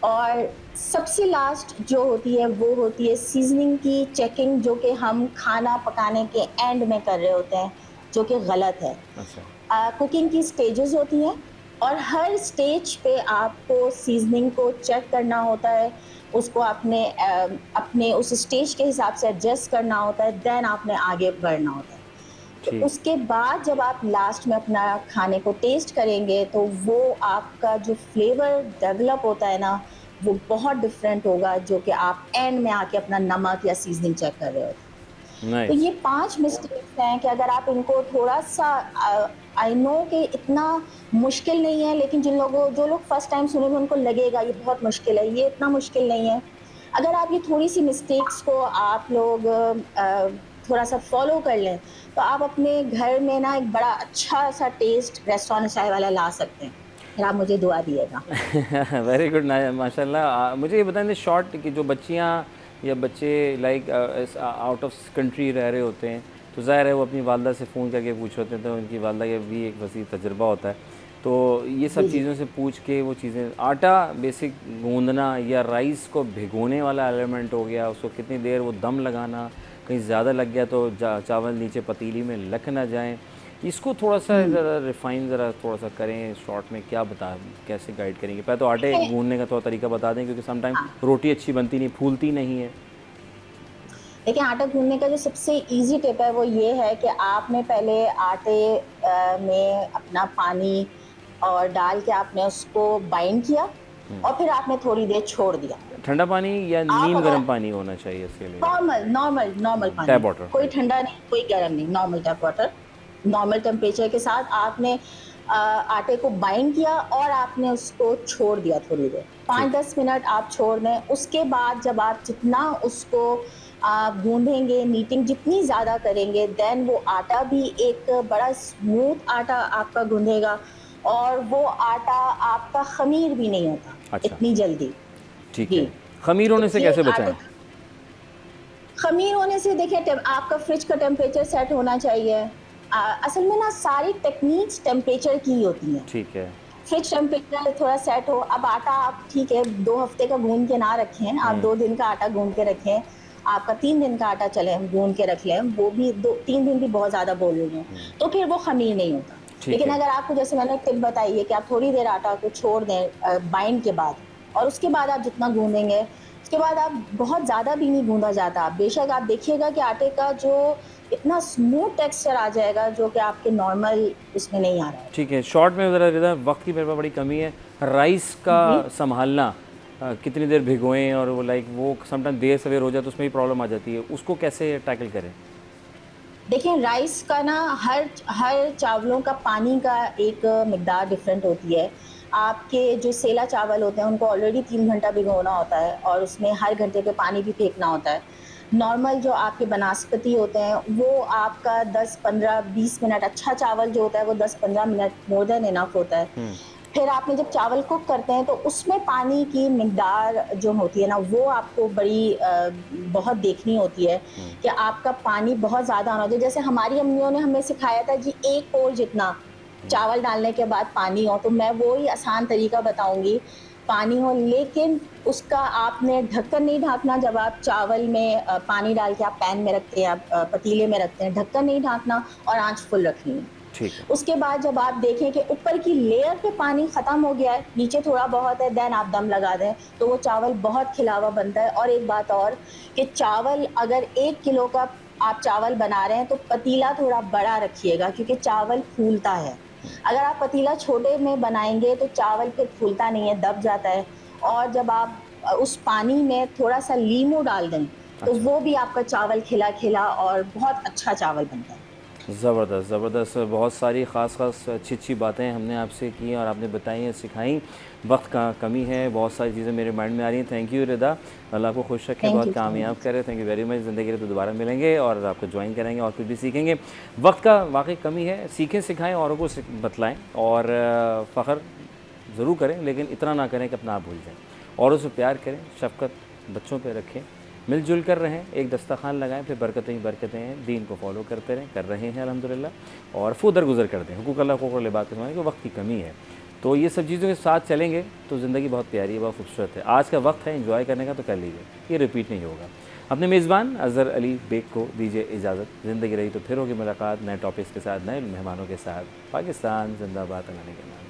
और सबसे लास्ट जो होती है वो होती है सीज़निंग की चेकिंग, जो कि हम खाना पकाने के एंड में कर रहे होते हैं, जो कि गलत है। अच्छा। कुकिंग की स्टेजेस होती हैं, और हर स्टेज पे आपको सीज़निंग को चेक करना होता है, उसको अपने उस स्टेज के हिसाब से एडजस्ट करना होता है, देन आपने आगे बढ़ना होता है। तो ठीक। उसके बाद जब आप लास्ट में अपना खाने को टेस्ट करेंगे, तो वो आपका जो फ्लेवर डेवलप होता है ना, वो बहुत डिफरेंट होगा, जो कि आप एंड में आके अपना नमक या सीज़निंग चेक कर रहे होते हैं। तो नाइस। ये 5 मिस्टेक्स हैं कि अगर आप इनको थोड़ा-सा, आई नो कि इतना मुश्किल नहीं है, लेकिन जो लोग फर्स्ट टाइम सुनेंगे उनको लगेगा ये बहुत मुश्किल है, ये इतना मुश्किल नहीं है। अगर आप ये थोड़ी-सी मिस्टेक्स को आप लोग थोड़ा-सा फ़ॉलो कर लें, तो आप अपने घर में ना एक बड़ा अच्छा-सा टेस्ट रेस्टोरेंट चाय वाला ला सकते हैं। फिर आप मुझे दुआ दिएगा। वेरी गुड ना माशाल्लाह। मुझे ये बताएं शॉर्ट कि जो बच्चियाँ या बच्चे लाइक आउट ऑफ कंट्री रह रहे होते हैं तो ज़ाहिर है वो अपनी वालदा से फ़ोन करके पूछ होते हैं, तो उनकी वालदा का भी एक वसी तजुर्बा होता है। तो ये सब चीज़ों से पूछ के वो चीज़ें, आटा बेसिक गूंदना या राइस को भिगोने वाला एलिमेंट हो गया, उसको कितनी देर वो दम लगाना, कहीं ज़्यादा लग गया तो चावल नीचे पतीली में लग ना जाएँ, इसको थोड़ा सा ज़रा रिफ़ाइन ज़रा थोड़ा सा करें शॉर्ट में, क्या बता कैसे गाइड करेंगे? पहले तो आटे गूंदने का थोड़ा तरीका बता दें, क्योंकि समटाइम रोटी अच्छी बनती नहीं, फूलती नहीं है। देखिए, आटा गूंदने का जो सबसे इजी टिप है वो ये है कि आपने पहले आटे में अपना पानी और डाल के आपने उसको बाइंड किया और फिर आपने थोड़ी देर छोड़ दिया। ठंडा पानी या आप नीम अगर गर्म पानी होना चाहिए इसके लिए? नॉर्मल नॉर्मल नॉर्मल टैप पानी, वाटर। कोई ठंडा नहीं कोई गर्म नहीं, normal tap water, normal temperature के साथ आपने आटे को बाइंड किया और आपने उसको छोड़ दिया थोड़ी देर, 5-10 मिनट आप छोड़ दें। उसके बाद जब आप जितना उसको गूंदेंगे, नीटिंग जितनी ज़्यादा करेंगे, देन वो आटा भी एक बड़ा स्मूथ आटा आपका गूंदेगा और वो आटा आपका खमीर भी नहीं होता अच्छा। इतनी जल्दी। ठीक जी। है। खमीर होने से ये कैसे आटे- बचाएं? खमीर होने से देखिए आपका फ्रिज का टेम्परेचर सेट होना चाहिए। असल में ना सारी टेक्निक्स टेम्परेचर की ही होती हैं। ठीक है। फ्रिज टेम्परेचर थोड़ा सेट हो। अब आटा आप ठीक है 2 हफ्ते का गूंद के ना रखें, आप 2 दिन का आटा गूंद के रखें, आपका 3 दिन का आटा चले गूंद के रख लें, वो भी 2-3 दिन भी बहुत ज़्यादा बोल रही हूँ, तो फिर वो खमीर नहीं होता। लेकिन अगर आपको जैसे मैंने टिप बताई है कि आप थोड़ी देर आटा को छोड़ दें बाइंड के बाद और उसके बाद आप जितना गूंदेंगे, उसके बाद आप बहुत ज़्यादा भी नहीं गूंदा जाता। बेशक आप देखिएगा कि आटे का जो इतना स्मूथ टेक्सचर आ जाएगा जो कि आपके नॉर्मल उसमें नहीं आ रहा है। ठीक है। शॉर्ट में ज़रा रिदा, वक्त की मेरे पास बड़ी कमी है, राइस का संभालना, कितनी देर भिगोएं, और वो लाइक वो समटाइम देर सवेर हो जाए तो उसमें भी प्रॉब्लम आ जाती है, उसको कैसे टैकल करें? देखिए राइस का ना हर चावलों का पानी का एक मिकदार डिफरेंट होती है। आपके जो सेला चावल होते हैं उनको ऑलरेडी 3 घंटा भिगोना होता है और उसमें हर घंटे पे पानी भी फेंकना होता है। नॉर्मल जो आपके बनास्पति होते हैं वो आपका 10-15-20 मिनट, अच्छा चावल जो होता है वो 10-15 मिनट मोर देन इनफ होता है। फिर आपने जब चावल कुक करते हैं तो उसमें पानी की मिकदार जो होती है ना वो आपको बड़ी बहुत देखनी होती है कि आपका पानी बहुत ज़्यादा होना चाहिए। जैसे हमारी अम्मियों ने हमें सिखाया था कि 1 पोर जितना चावल डालने के बाद पानी हो, तो मैं वो ही आसान तरीका बताऊंगी, पानी हो, लेकिन उसका आपने ढक्कन नहीं ढाँकना। जब आप चावल में पानी डाल के आप पैन में रखते हैं, आप पतीले में रखते हैं, ढक्कन नहीं ढाँकना और आंच फुल रखनी है। ठीक है। उसके बाद जब आप देखें कि ऊपर की लेयर पे पानी ख़त्म हो गया है, नीचे थोड़ा बहुत है, देन आप दम लगा दें तो वो चावल बहुत खिलावा बनता है। और एक बात और कि चावल अगर 1 किलो का आप चावल बना रहे हैं तो पतीला थोड़ा बड़ा रखिएगा क्योंकि चावल फूलता है। अगर आप पतीला छोटे में बनाएंगे तो चावल फिर फूलता नहीं है, दब जाता है। और जब आप उस पानी में थोड़ा सा लीमू डाल दें तो वो भी आपका चावल खिला खिला और बहुत अच्छा चावल बनता है। ज़बरदस्त ज़बरदस्त, बहुत सारी ख़ास अच्छी अच्छी बातें हमने आपसे की और आपने बताई हैं, सिखाई। वक्त का कमी है, बहुत सारी चीज़ें मेरे माइंड में आ रही हैं। थैंक यू रिदा, अल्लाह आपको खुश रखे, बहुत कामयाब करे। Thank you very much. ज़िंदगी में तो दोबारा मिलेंगे और आपको ज्वाइन करेंगे और कुछ भी सीखेंगे। वक्त का वाकई कमी है, सीखें सिखाएँ, औरों को बतलाएँ और फ़ख्र ज़रूर करें, लेकिन इतना ना करें कि अपना आप भूल जाएँ। औरों से प्यार करें, शफ़क़त बच्चों पर रखें, मिलजुल कर रहें, एक दस्तरखान लगाएं, फिर बरकतें ही बरकतें हैं। दीन को फॉलो करते रहें, कर रहे हैं अल्हम्दुलिल्लाह, और फुदर गुज़र करते हैं। हुकूक अल्लाह को लिबास के समय कि वक्त की कमी है, तो ये सब चीज़ों के साथ चलेंगे तो ज़िंदगी बहुत प्यारी है, बहुत खूबसूरत है। आज का वक्त है एंजॉय करने का, तो कर लीजिए, ये रिपीट नहीं होगा। अपने मेज़बान अज़हर अली बेग को दीजिए इजाज़त। ज़िंदगी रही तो फिर होगी मुलाकात नए टॉपिक्स के साथ, नए मेहमानों के साथ। पाकिस्तान जिंदाबाद, अल्लाह के नाम।